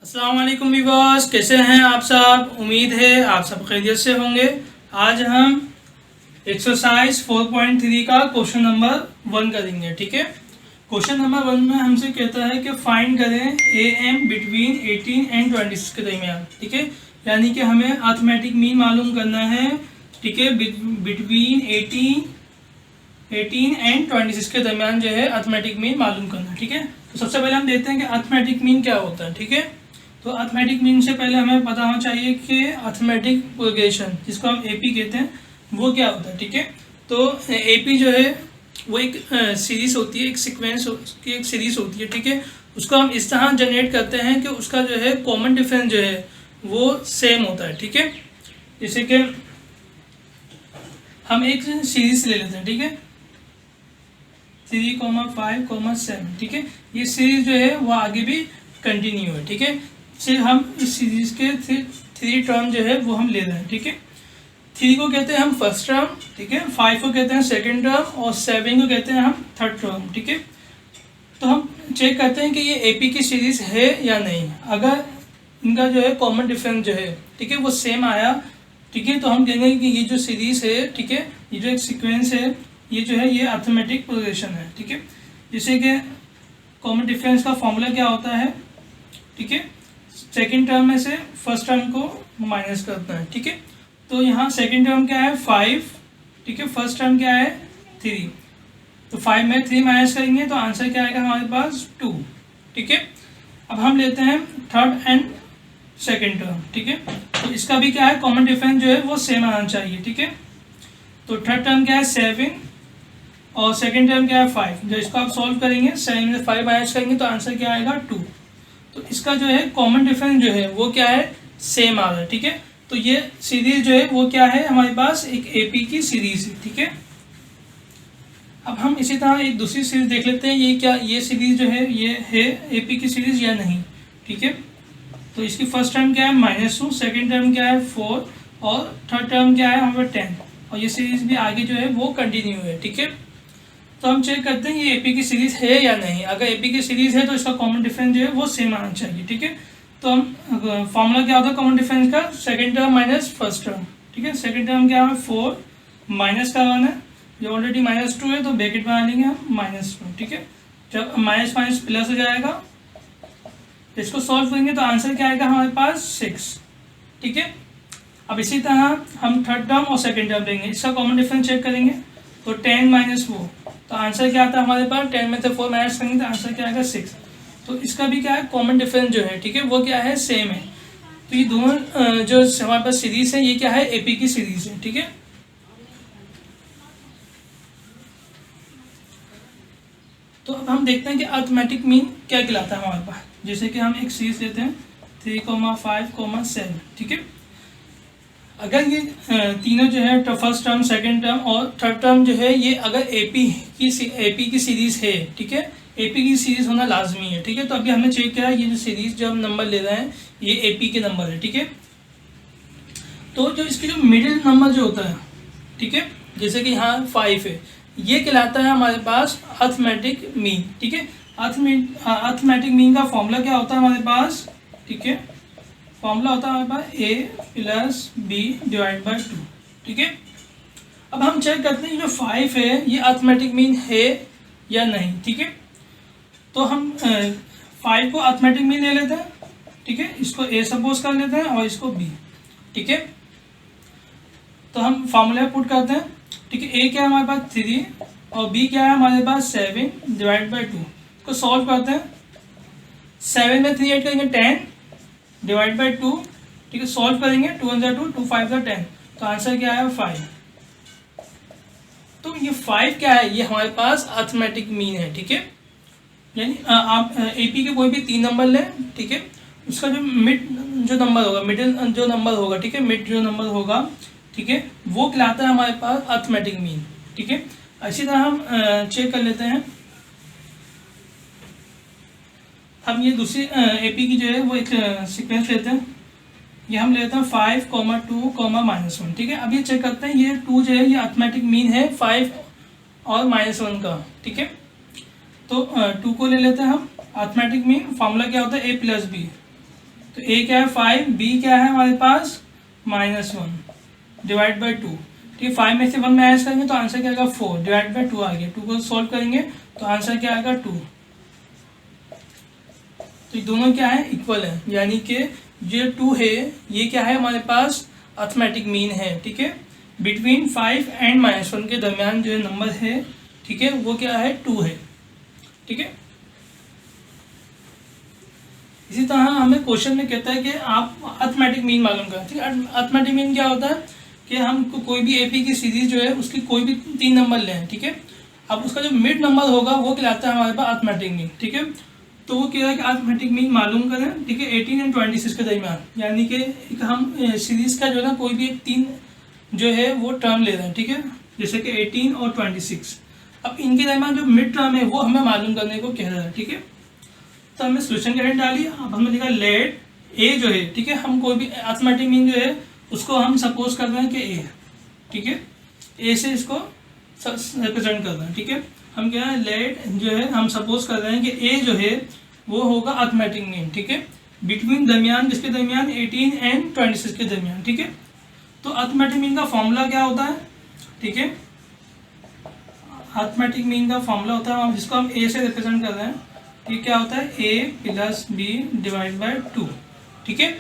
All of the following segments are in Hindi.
अस्सलाम वालेकुम व्यूअर्स, कैसे हैं आप सब। उम्मीद है आप सब खैरियत से होंगे। आज हम एक्सरसाइज 4.3 का क्वेश्चन नंबर 1 करेंगे। ठीक है, क्वेश्चन नंबर 1 में हमसे कहता है कि फाइंड करें AM बिटवीन 18 एंड 26 के दरमियान। ठीक है, यानी कि हमें अर्थमेटिक मीन मालूम करना है। ठीक है, बिटवीन 18 एंड 26 के दरमियान जो है अर्थमेटिक मीन मालूम करना। ठीक है, तो सबसे पहले हम देखते हैं कि अर्थमेटिक मीन क्या होता है। ठीक है, तो अर्थमेटिक मीन से पहले हमें पता होना चाहिए कि अर्थमेटिक प्रोग्रेशन, जिसको हम AP कहते हैं, वो क्या होता है। ठीक है, तो AP जो है वो एक सीरीज होती है, एक सीक्वेंस की एक सीरीज होती है। ठीक है, उसको हम इस तरह जनरेट करते हैं कि उसका जो है कॉमन डिफरेंस जो है वो सेम होता है। ठीक है, जैसे कि हम एक सीरीज ले लेते हैं। ठीक है, 3, 5, 7। ठीक है, ये सीरीज जो है वो आगे भी कंटिन्यू है। ठीक है, फिर हम इस सीरीज के 3 टर्म जो है वो हम ले रहे हैं। ठीक है, 3 को कहते हैं हम फर्स्ट टर्म। ठीक है, 5 को कहते हैं सेकंड टर्म और 7 को कहते हैं हम थर्ड टर्म। ठीक है, तो हम चेक करते हैं कि ये AP की सीरीज है या नहीं। अगर इनका जो है कॉमन डिफरेंस जो है, ठीक है, वो सेम आया, ठीक है, तो हम कहेंगे कि ये जो सीरीज है, ठीक है, ये जो एक सीक्वेंस है, ये जो है ये अर्थमेटिक प्रोग्रेशन है। ठीक है, जैसे कि कॉमन डिफरेंस का फॉर्मूला क्या होता है। ठीक है, सेकेंड टर्म में से फर्स्ट टर्म को माइनस करना है। ठीक है, तो यहाँ सेकेंड टर्म क्या है 5। ठीक है, फर्स्ट टर्म क्या है 3। तो 5 में 3 माइनस करेंगे तो आंसर क्या आएगा हमारे पास 2। ठीक है, अब हम लेते हैं थर्ड एंड सेकेंड टर्म। ठीक है, तो इसका भी क्या है कॉमन डिफरेंस जो है वो सेम आना चाहिए। ठीक है, तो थर्ड टर्म क्या है 7 और सेकेंड टर्म क्या है 5। जो इसको आप सॉल्व करेंगे 7 में 5 माइनस करेंगे तो आंसर क्या आएगा 2। तो इसका जो है कॉमन डिफरेंस जो है वो क्या है सेम आ रहा है। ठीक है, तो ये सीरीज जो है वो क्या है हमारे पास एक AP की सीरीज है। ठीक है, अब हम इसी तरह एक दूसरी सीरीज देख लेते हैं, ये क्या, ये सीरीज जो है ये है AP की सीरीज या नहीं। ठीक है, तो इसकी फर्स्ट टर्म क्या है -2, सेकेंड टर्म क्या है 4 और थर्ड टर्म क्या है हमारे 10 और ये सीरीज भी आगे जो है वो कंटिन्यू है। ठीक है, तो हम चेक करते हैं ये AP की सीरीज है या नहीं। अगर AP की सीरीज है तो इसका कॉमन डिफरेंस जो है वो सेम आना चाहिए। ठीक है, तो हम फॉर्मूला क्या होता है कॉमन डिफरेंस का, second term minus first term. ठीक है, सेकंड टर्म क्या है 4 माइनस करवाना है, जो ऑलरेडी -2 है तो ब्रैकेट बना लेंगे हम -2। ठीक है, जब माइनस माइनस प्लस हो जाएगा तो इसको सॉल्व करेंगे तो आंसर क्या आएगा हमारे पास 6। ठीक है, अब इसी तरह हम थर्ड टर्म और सेकेंड टर्म लेंगे, इसका कॉमन डिफरेंस चेक करेंगे तो 10 माइनस 4 तो आंसर क्या आता है हमारे पास 10 में से 4 माइनस करेंगे तो आंसर क्या आएगा 6। तो इसका भी क्या है कॉमन डिफरेंस जो है, ठीक है, वो क्या है सेम है। तो ये दोनों जो हमारे पास सीरीज है ये क्या है AP की सीरीज है। ठीक है, तो अब हम देखते हैं कि अर्थमेटिक मीन क्या कहलाता है हमारे पास। जैसे कि हम एक सीरीज लेते हैं 3, 5, 7। ठीक है, अगर ये तीनों जो है फर्स्ट टर्म सेकंड टर्म और थर्ड टर्म जो है ये अगर AP की सीरीज है, ठीक है, AP की सीरीज होना लाजमी है। ठीक है, तो अभी हमने चेक किया ये जो सीरीज जो हम नंबर ले रहे हैं ये AP के नंबर है। ठीक है, तो जो इसके जो मिडिल नंबर जो होता है, ठीक है, जैसे कि यहाँ 5 है, ये कहलाता है हमारे पास अर्थमेटिक मीन। ठीक है, अर्थमेटिक मीन का फॉर्मूला क्या होता है हमारे पास। ठीक है, फॉर्मूला होता है हमारे पास A + B / 2। ठीक है, अब हम चेक करते हैं ये जो 5 है ये अर्थमेटिक मीन है या नहीं। ठीक है, तो हम 5 को अर्थमेटिक मीन ले लेते हैं। ठीक है, इसको A सपोज कर लेते हैं और इसको B। ठीक है, तो हम फॉर्मूला पुट करते हैं। ठीक है, A क्या है हमारे पास 3 और B क्या है हमारे पास 7 / 2। इसको सॉल्व करते हैं, 7 में 3 ऐड करेंगे 10 / 2। ठीक है, सॉल्व करेंगे 2 × 2 2 5 10 तो आंसर क्या है 5। तो ये 5 क्या है ये हमारे पास अर्थमेटिक मीन है। ठीक है, यानी आप AP के कोई भी 3 नंबर लें, ठीक है, उसका जो मिड जो नंबर होगा, मिडिल जो नंबर होगा, ठीक है, मिड जो नंबर होगा, ठीक है, वो कहलाता है हमारे पास अर्थमेटिक मीन। ठीक है, इसी तरह हम चेक कर लेते हैं। हम ये दूसरी AP की जो है वो एक सीक्वेंस लेते हैं, ये हम लेते हैं 5, 2, -1। ठीक है, अब ये चेक करते हैं ये 2 जो है ये अर्थमेटिक मीन है 5 और -1 का। ठीक है, तो 2 को ले लेते हैं हम अर्थमेटिक मीन, फॉर्मूला क्या होता है A + B। तो ए क्या है 5, बी क्या है हमारे पास -1 डिवाइड बाई 2। ठीक है, 5 में से 1 माइनस करेंगे तो आंसर क्या आएगा 4 डिवाइड बाई 2 आ गया। 2 को सॉल्व करेंगे तो आंसर क्या आएगा 2। तो ये दोनों क्या है इक्वल है, यानी कि जो 2 है ये क्या है हमारे पास अर्थमेटिक मीन है। ठीक है, बिटवीन 5 एंड -1 के दरमियान जो नंबर है, ठीक है, वो क्या है 2 है। ठीक है, इसी तरह हमें क्वेश्चन में कहता है कि आप अर्थमेटिक मीन मालूम करें। ठीक है, अर्थमेटिक मीन क्या होता है कि हम कोई भी एपी की सीरीज जो है उसकी कोई भी 3 नंबर लें। ठीक है, अब उसका जो मिड नंबर होगा वो कहलाता है हमारे पास अर्थमेटिक मीन। ठीक है, तो वो कह रहा है कि अर्थमेटिक मीन मालूम करें। ठीक है, 18 एंड 26 के दरमियान, यानी कि एक हम सीरीज का जो है ना कोई भी एक 3 जो है वो टर्म ले रहे हैं। ठीक है, जैसे कि 18 और 26। अब इनके दरमियान जो मिड टर्म है वो हमें मालूम करने को कह रहा है। ठीक है, तो हमने सोल्यूशन की हेडिंग डाली। अब हमने लिखा लेट ए जो है, ठीक है, हम कोई भी अर्थमेटिक मीन जो है उसको हम सपोज कर रहे हैं कि ए। ठीक है, ए से इसको रिप्रेजेंट कर रहे हैं। ठीक है, हम क्या है लेट जो है हम सपोज कर रहे हैं कि ए जो है वो होगा अर्थमेटिक मीन। ठीक है, बिटवीन दरमियान किसके दरमियान 18 एंड 26 के दरमियान। ठीक है, तो अर्थमेटिक मीन का फॉर्मूला क्या होता है? ठीक है, अर्थमेटिक मीन का फॉर्मूला होता है जिसको हम ए से रिप्रेजेंट कर रहे हैं। ये क्या होता है a plus B divide by 2। ठीक है,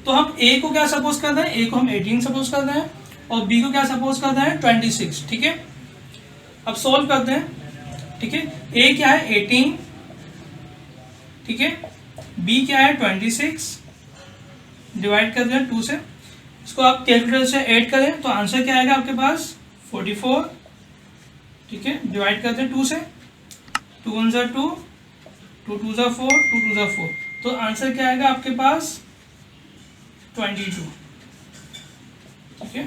तो हम a को क्या सपोज कर रहे हैं? a को हम 18 सपोज कर रहे हैं और b को क्या सपोज कर रहे हैं 26। ठीक है, अब सॉल्व करते हैं। ठीक है, a क्या है 18, ठीक है, b क्या है 26 डिवाइड कर दें 2 से। इसको आप कैलकुलेटर से ऐड करें तो आंसर क्या आएगा आपके पास 44। ठीक है, डिवाइड कर दें 2 से, 2 1 ज़ा 2, 2 2 ज़ा 4, 2 2 ज़ा 4, तो आंसर क्या आएगा आपके पास 22। ठीक है,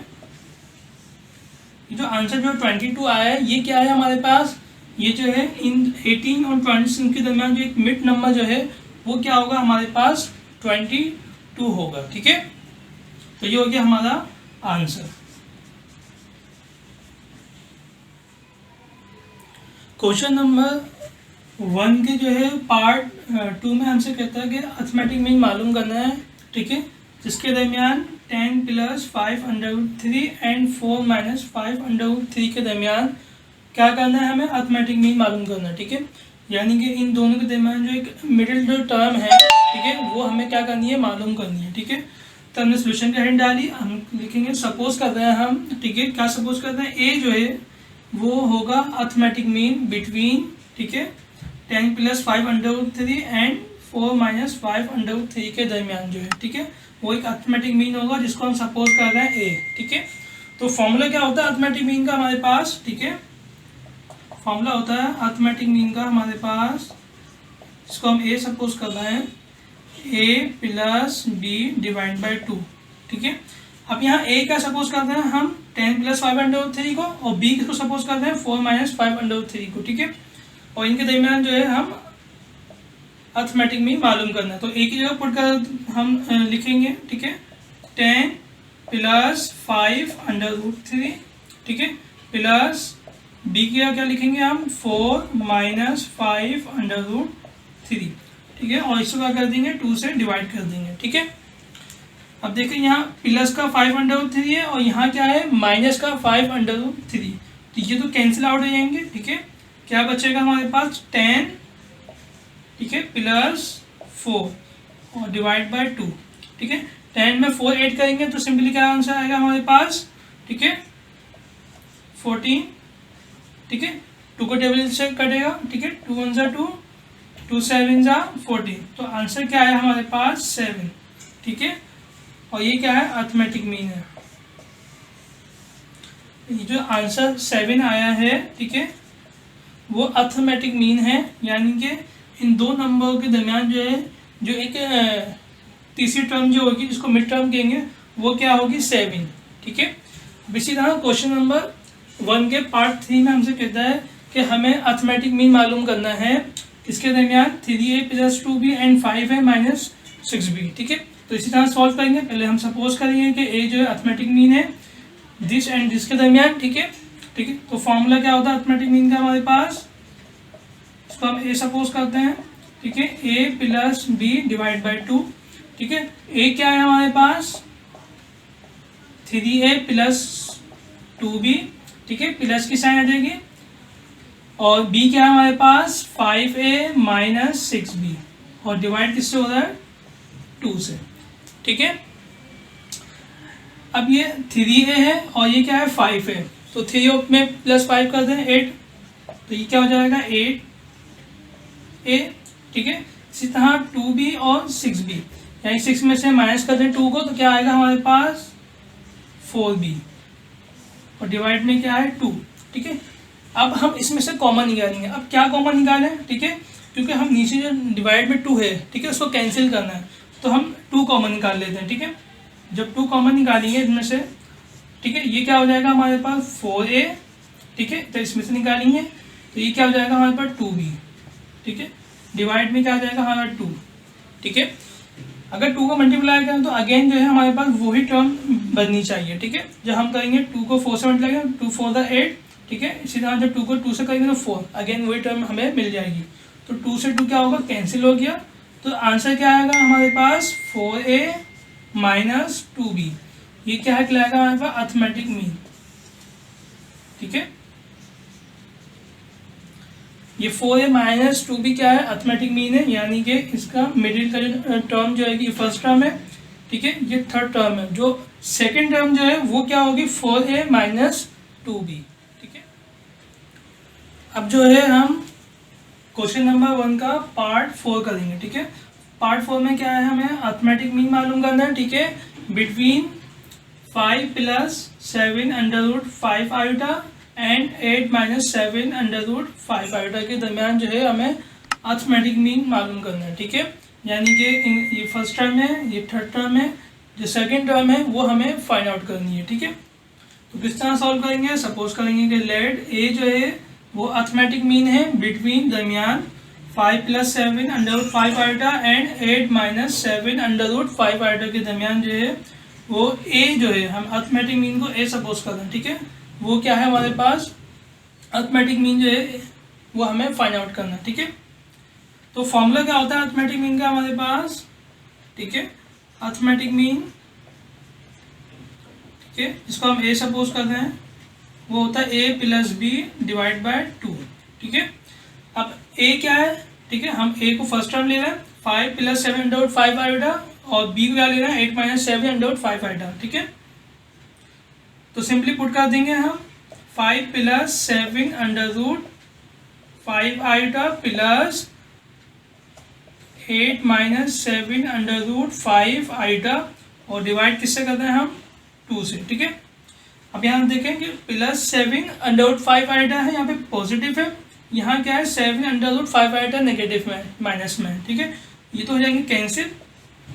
ये जो आंसर जो 22 आया है ये क्या है हमारे पास? ये जो है इन 18 और 26 के दरमियान जो एक मिड नंबर जो है वो क्या होगा हमारे पास 22 होगा। ठीक है, तो ये हो गया हमारा आंसर। क्वेश्चन नंबर 1 के जो है पार्ट 2 में हमसे कहता है कि अर्थमेटिक मीन मालूम करना है। ठीक है, जिसके दरमियान 10 प्लस 5√3 एंड 4 माइनस 5√3 के दरमियान क्या करना है? हमें अर्थमेटिक मीन मालूम करना है। ठीक है, यानी कि इन दोनों के दरमियान जो एक मिडिल जो टर्म है, ठीक है, वो हमें क्या करनी है? मालूम करनी है। ठीक है, तो हमने सोल्यूशन की हेडिंग डाली। हम लिखेंगे सपोज कर रहे हैं हम, ठीक है, क्या सपोज करते हैं? ए जो है वो होगा अर्थमेटिक मीन बिटवीन, ठीक है, 10 प्लस 5√3 एंड 4 माइनस 5√3 के दरमियान जो है, ठीक है, वो एक अर्थमेटिक मीन होगा जिसको हम सपोज कर रहे हैं ए। ठीक है, तो फॉर्मूला क्या होता है अर्थमेटिक मीन का हमारे पास? ठीक है, फॉर्मूला होता है अर्थमेटिक मीन का हमारे पास, इसको हम ए सपोज कर रहे हैं, ए प्लस बी डिवाइड बाई 2। ठीक है, अब यहाँ ए का सपोज करते हैं हम 10 प्लस 5√3 को, और बी को सपोज करते हैं 4 माइनस 5√3 को। ठीक है, और इनके दरमियान जो है हम अर्थमेटिक मीन मालूम करना है। तो ए की जगह पुट कर हम लिखेंगे, ठीक है, 10 प्लस 5√3, ठीक है, प्लस बी की जगह क्या लिखेंगे हम 4 माइनस 5√3। ठीक है, और इसको क्या कर देंगे 2 से डिवाइड कर देंगे। ठीक है, अब देखिए यहाँ प्लस का 5√3 है और यहाँ क्या है माइनस का 5√3, तो ये तो कैंसिल आउट हो जाएंगे। ठीक है, क्या बचेगा हमारे पास 10, ठीक है, प्लस 4 और डिवाइड बाय 2। ठीक है, 10 में 4 ऐड करेंगे तो सिंपली क्या आंसर आएगा हमारे पास? ठीक है, 14। ठीक है, 2 को टेबल से कटेगा। ठीक है, 2 1 ज़ा 2, 2 7 ज़ा 14, तो आंसर क्या आया हमारे पास 7। ठीक है, और ये क्या है अर्थमेटिक मीन है। ये जो आंसर 7 आया है, ठीक है, वो अर्थमेटिक मीन है, यानी कि इन दो नंबरों के दरमियान जो है जो एक तीसरी टर्म जो होगी जिसको मिड टर्म कहेंगे वो क्या होगी 7। ठीक है, इसी तरह क्वेश्चन नंबर 1 के पार्ट 3 में हमसे कहता है कि हमें अर्थमेटिक मीन मालूम करना है किसके दरमियान 3a plus 2b and 5a minus 6b। ठीक है, तो इसी तरह सॉल्व करेंगे। पहले हम सपोज करेंगे कि ए जो है अर्थमेटिक मीन है दिस एंड दिस के दरमियान। ठीक है, ठीक है, तो फॉर्मूला क्या होता है अर्थमेटिक मीन का हमारे पास? इसको हम ए सपोज करते हैं। ठीक है, A plus B divide by 2। ठीक ठीक है। ए क्या है हमारे पास 3a प्लस 2b, ठीक है, प्लस की साइन आ जाएगी। और b क्या है हमारे पास 5a माइनस 6b, और डिवाइड किससे हो रहा है 2 से, ठीक है। अब ये 3a है और ये क्या है 5 है, तो 3 में प्लस 5 कर दें 8, तो ये क्या हो जाएगा 8a, ठीक है। इसी तरह 2b और 6b, यानी 6 में से माइनस कर दें 2 को, तो क्या आएगा हमारे पास 4b, और डिवाइड में क्या है 2, ठीक है। अब हम इसमें से कॉमन निकालेंगे। अब क्या कॉमन निकालें, ठीक है, क्योंकि हम नीचे जो डिवाइड में 2 है, ठीक है, उसको कैंसिल करना है, तो हम 2 कॉमन निकाल लेते हैं, ठीक है। जब 2 कॉमन निकालेंगे इसमें से, ठीक है, ये क्या हो जाएगा हमारे पास 4a, ठीक है, तो इसमें से निकालेंगे तो ये क्या हो जाएगा हमारे पास 2b, ठीक है, डिवाइड में क्या आ जाएगा हमारा 2, ठीक है। अगर 2 को मल्टीप्लाई करें तो अगेन जो है हमारे पास वही टर्म बननी चाहिए, ठीक है। जब हम करेंगे 2 को 4 से मल्टीप्लाई करेंगे 2 4 द 8, ठीक है। इसी तरह जब 2 को 2 से करेंगे तो 4, अगेन वही टर्म हमें मिल जाएगी। तो 2 से 2 क्या होगा कैंसिल हो गया, तो आंसर क्या आएगा हमारे पास 4a माइनस 2b, ये क्या है कहलाएगा हमारे पास अर्थमेटिक मीन, ठीक है। ये 4a माइनस 2b क्या है अर्थमेटिक मीन है, यानी कि इसका मिडिल का जो टर्म जो है ये फर्स्ट टर्म है, ठीक है, ये थर्ड टर्म है। जो सेकंड टर्म जो है वो क्या होगी 4a माइनस 2b, ठीक है। अब जो है हम क्वेश्चन नंबर 1 का पार्ट 4 करेंगे, ठीक है। पार्ट 4 में क्या है, हमें अर्थमेटिक मीन मालूम करना है, ठीक है। Between 5 plus 7 under root 5 iota and 8 minus 7 under root 5 iota के दरमियान जो है हमें अर्थमेटिक मीन मालूम करना है, ठीक है। यानी कि ये फर्स्ट टर्म है, ये थर्ड टर्म है, जो सेकंड टर्म है वो हमें फाइंड आउट करनी है, ठीक है। तो किस तरह सॉल्व करेंगे, सपोज करेंगे कि लेट ए जो है वो अर्थमेटिक मीन है बिटवीन दरमियान 5 plus 7 under root 5 iota and 8 minus 7 under root 5 iota के दरमियान जो है वो ए जो है, हम अर्थमेटिक मीन को ए सपोज कर रहे हैं, ठीक है। वो क्या है हमारे पास अर्थमेटिक मीन जो है वो हमें फाइंड आउट करना है, ठीक है। तो फॉर्मूला क्या होता है अर्थमेटिक मीन का हमारे पास, ठीक है, अर्थमेटिक मीन, ठीक है, इसको हम ए सपोज कर रहे हैं, वो होता है a plus B divide by 2, ठीक है। अब a क्या है, ठीक है, हम a को फर्स्ट टर्म ले रहे हैं 5 प्लस 7 अंडर रूट 5 आयोटा, और b को क्या ले रहे हैं 8 माइनस 7 अंडर रूट 5 आयोटा, ठीक है। तो सिंपली पुट कर देंगे हम 5 plus 7 under root 5 iota plus 8 minus 7 under root 5 iota, और डिवाइड किससे करते हैं हम 2 से, ठीक है। अब यहाँ देखें कि प्लस 7 अंडर रूट 5 आयोटा है, यहाँ पे पॉजिटिव है, यहाँ क्या है 7 अंडर रूट 5 आयोटा नेगेटिव में माइनस में, ठीक है। ये तो हो जाएंगे कैंसिल,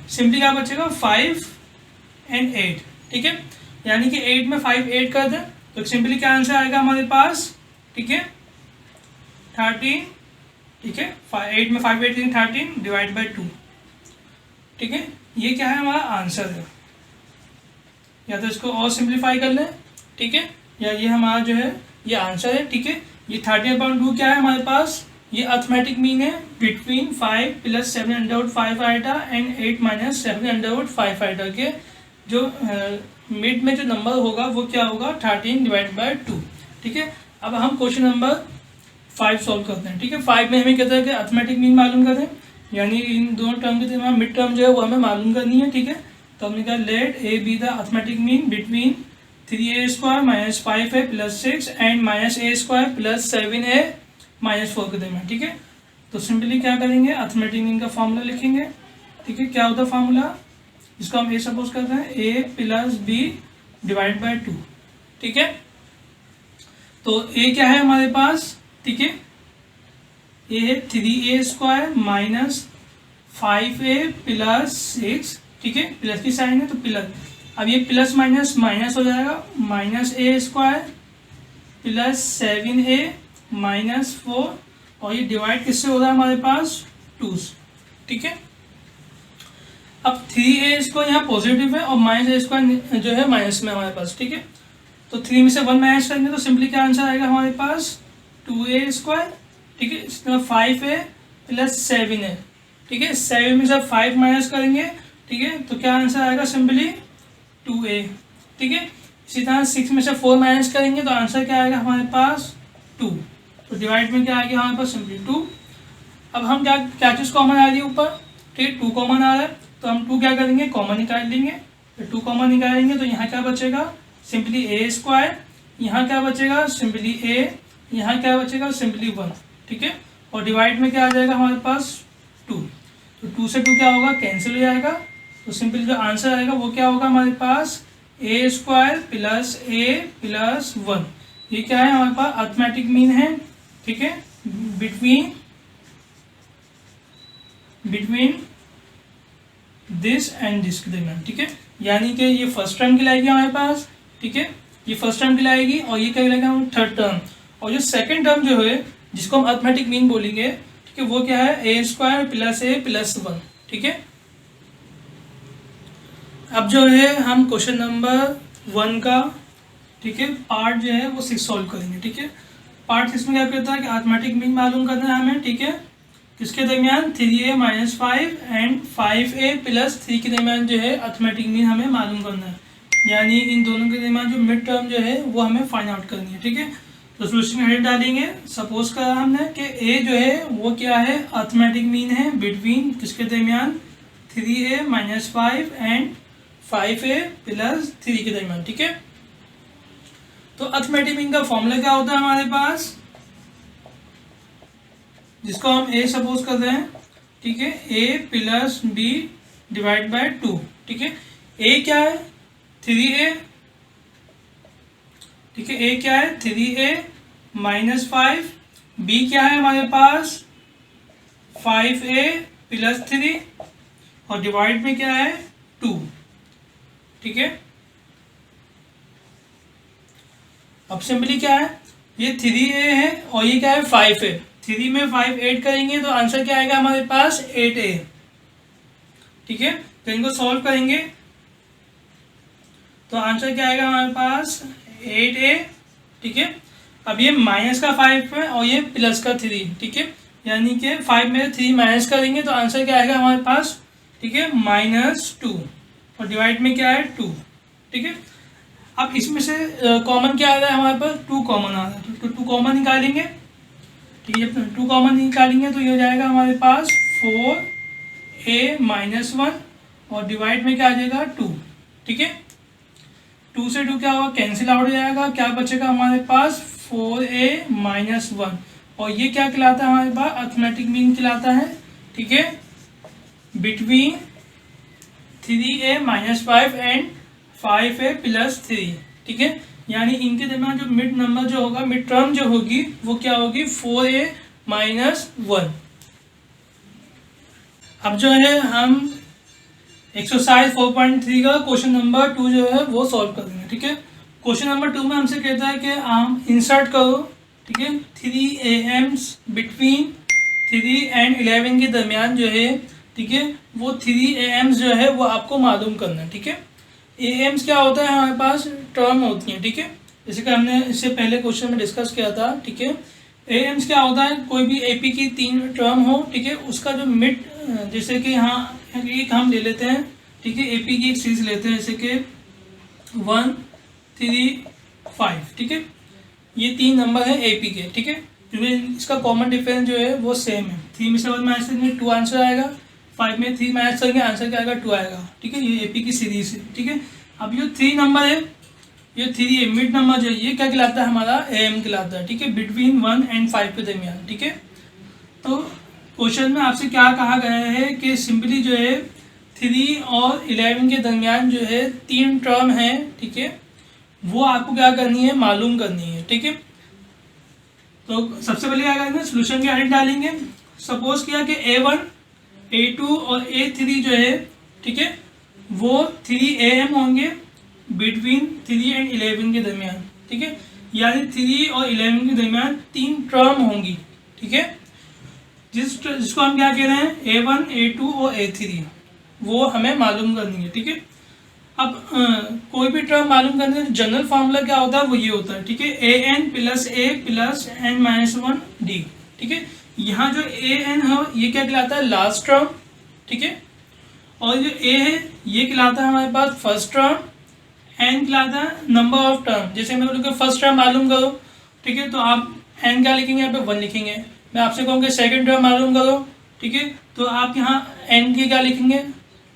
सिंपली क्या बचेगा 5 एंड 8, ठीक है। यानी कि 8 में 5 8 कर दें तो सिंपली क्या आंसर आएगा हमारे पास, ठीक है 13, ठीक है। 8 में 5 8 13 डिवाइड बाई 2, ठीक है। ये क्या है हमारा आंसर है, या तो इसको और सिंप्लीफाई कर लें, ठीक है, या ये हमारा जो है ये आंसर है, ठीक है। ये 13.2 क्या है हमारे पास, ये अर्थमेटिक मीन है between 5 plus 7 under root 5 iota and 8 minus 7 under root 5 iota के जो मिड में जो नंबर होगा वो क्या होगा 13 डिवाइड बाय 2, ठीक है। अब हम क्वेश्चन नंबर 5 सॉल्व करते हैं, ठीक है। 5 में हमें कहता है कि अर्थमेटिक मीन मालूम करें, यानी इन दोनों टर्म के दरमियान मिड टर्म जो है वो हमें मालूम करनी है, ठीक है। तो हमने कहा let A B the arithmetic mean between 3a square minus 5a plus 6 and minus a square plus 7a minus 4 के दरमियान, ठीक है। तो सिंपली क्या करेंगे अर्थमेटिक मीन का फॉर्मूला लिखेंगे, ठीक है। क्या होता है फॉर्मूला, इसको हम a सपोज करते हैं a plus B divide by 2, ठीक है। तो a क्या है हमारे पास, ठीक है, a है 3a square minus 5a plus 6, ठीक है, प्लस की साइन है तो प्लस, अब ये प्लस माइनस माइनस हो जाएगा, minus a square plus 7a minus 4, और ये डिवाइड किससे हो रहा है हमारे पास 2, ठीक है। अब 3a स्क्वायर यहाँ पॉजिटिव है और माइनस a स्क्वायर जो है माइनस में हमारे पास, ठीक है। तो 3 में से 1 माइनस करेंगे तो सिंपली क्या आंसर आएगा हमारे पास 2a स्क्वायर, ठीक है, 5a प्लस 7 है, ठीक है। 7 में से 5 माइनस करेंगे ठीक है, तो क्या आंसर आएगा सिंपली 2a। ठीक है, इसी तरह 6 में से 4 माइनस करेंगे तो आंसर क्या आएगा हमारे पास 2। तो डिवाइड में क्या आएगा हमारे पास सिंपली 2। अब हम क्या चीज़ कॉमन आ रही है ऊपर, ठीक है 2 कॉमन आ रहा है, तो हम 2 क्या करेंगे कॉमन निकाल लेंगे। तो 2 कॉमन निकालेंगे तो यहाँ क्या बचेगा सिंपली a स्क्वायर, यहाँ क्या बचेगा सिंपली a, यहाँ क्या बचेगा सिंपली 1। ठीक है, और डिवाइड में क्या आ जाएगा हमारे पास 2। तो 2 से 2 क्या होगा कैंसिल हो जाएगा, तो सिंपली जो आंसर आएगा वो क्या होगा हमारे पास a square plus a plus 1। ये क्या है हमारे पास अर्थमेटिक मीन है। ठीक है, बिटवीन दिस एंड दिस के दरमियान। ठीक है, यानी कि ये फर्स्ट टर्म कहलाएगी हमारे पास। ठीक है, ये फर्स्ट टर्म कहलाएगी और ये क्या कहलाएगा हम थर्ड टर्म। और जो सेकंड टर्म जो है जिसको हम अर्थमेटिक मीन बोलेंगे, ठीक है, वो क्या है a square plus a plus 1। ठीक है, अब जो है हम क्वेश्चन नंबर 1 का, ठीक है, पार्ट जो है वो 6 सॉल्व करेंगे। ठीक है, पार्ट 6 में क्या कहता है कि अर्थमेटिक मीन मालूम करना है हमें। ठीक है, किसके दरमियान 3a minus 5 and 5a plus 3 के दरमियान जो है अर्थमेटिक मीन हमें मालूम करना है, यानी इन दोनों के दरमियान जो मिड टर्म जो है वो हमें फाइंड आउट करनी है। ठीक है, तो सोल्यूशन हेड डालेंगे। सपोज करा हमने कि a जो है वो क्या है अर्थमेटिक मीन है बिटवीन किसके दरमियान 3a minus 5 and 5a plus 3 के दरमियान। ठीक है, तो अर्थमेटिक मीन का फॉर्मूला क्या होता है हमारे पास, जिसको हम a सपोज कर रहे हैं। ठीक है, a plus b divide by 2। ठीक है, a क्या है 3a। ठीक है, a क्या है 3a माइनस 5, b क्या है हमारे पास 5a प्लस 3 और डिवाइड में क्या है 2। ठीक है, अब सिंपली क्या है ये 3a है और ये क्या है 5a। 3 में 5 ऐड करेंगे तो आंसर क्या आएगा हमारे पास 8a। ठीक है, तो इनको सॉल्व करेंगे तो आंसर क्या आएगा हमारे पास 8a। ठीक है, अब ये माइनस का 5 है और ये प्लस का 3। ठीक है, यानी कि 5 में 3 माइनस करेंगे तो आंसर क्या आएगा हमारे पास, ठीक है, -2 और डिवाइड में क्या है 2। ठीक है, अब इसमें से कॉमन क्या आ रहा है हमारे पास 2 कॉमन आ रहा है, तो 2 कॉमन निकालेंगे। ठीक है, जब 2 कॉमन निकालेंगे तो ये हो जाएगा हमारे पास 4a माइनस 1 और डिवाइड में क्या आ जाएगा 2। ठीक है, 2 से 2 क्या होगा कैंसिल आउट हो जाएगा, क्या बचेगा हमारे पास 4a माइनस 1 और ये क्या कहलाता है हमारे पास अर्थमेटिक मीन कहलाता है। ठीक है, between 3a minus 5 and 5a plus 3। ठीक है, यानी इनके दरमियान जो मिड नंबर जो होगा मिड टर्म जो होगी वो क्या होगी 4a माइनस 1। अब जो है हम एक्सरसाइज 4.3 का क्वेश्चन नंबर 2 जो है वो सॉल्व करेंगे। ठीक है, क्वेश्चन नंबर 2 में हमसे कहता है कि आप इंसर्ट करो। ठीक है, 3 बिटवीन 3 एंड 11 के दरमियान जो है, ठीक है, वो 3 AMs जो है वो आपको मालूम करना है। ठीक है, AMs क्या होता है हमारे पास टर्म होती हैं। ठीक है, जैसे कि हमने इससे पहले क्वेश्चन में डिस्कस किया था। ठीक है, AMs क्या होता है कोई भी AP की 3 टर्म हो, ठीक है, उसका जो मिड, जैसे कि यहाँ एक हम ले लेते हैं। ठीक है, AP की एक सीरीज लेते हैं जैसे कि 1 3 5। ठीक है, ये 3 नंबर है AP के। ठीक है, क्योंकि इसका कॉमन डिफरेंस जो है वो सेम है। 3 में से 1 माइनस करेंगे 2 आंसर आएगा, 5 में 3 माइनस करेंगे आंसर क्या आएगा 2 आएगा। ठीक है, ये AP की सीरीज है। ठीक है, अब ये 3 नंबर है, ये 3 है मिड नंबर जो है ये क्या कहलाता है हमारा AM कहलाता है। ठीक है, बिटवीन 1 एंड 5 के दरमियान। ठीक है, तो क्वेश्चन में आपसे क्या कहा गया है कि सिंपली जो है 3 और 11 के दरमियान जो है 3 टर्म है। ठीक है, वो आपको क्या करनी है मालूम करनी है। ठीक है, तो सबसे पहले क्या करेंगे सोल्यूशन के हेड डालेंगे। सपोज किया कि A1 A2 और A3 जो है, ठीक है, वो 3 AM होंगे बिटवीन 3 एंड 11 के दरमियान। ठीक है, यानी 3 और 11 के दरमियान 3 टर्म होंगी। ठीक है, जिसको हम क्या कह रहे हैं A1 A2 और A3 वो हमें मालूम करनी है। ठीक है, अब कोई भी टर्म मालूम करने का जनरल फार्मूला क्या होता है वो ये होता है। ठीक है, AN plus A plus N minus 1 D। ठीक है, यहाँ जो AN है ये क्या कहलाता है लास्ट टर्म। ठीक है, और जो ए है ये कहलाता है हमारे पास फर्स्ट टर्म, एन कहलाता है नंबर ऑफ टर्म। जैसे मैं बोलूँगा फर्स्ट टर्म मालूम करो, ठीक है, तो आप एन क्या लिखेंगे, यहाँ पे 1 लिखेंगे। मैं आपसे कहूँगा सेकंड टर्म मालूम करो, ठीक है, तो आप यहाँ एन के क्या लिखेंगे,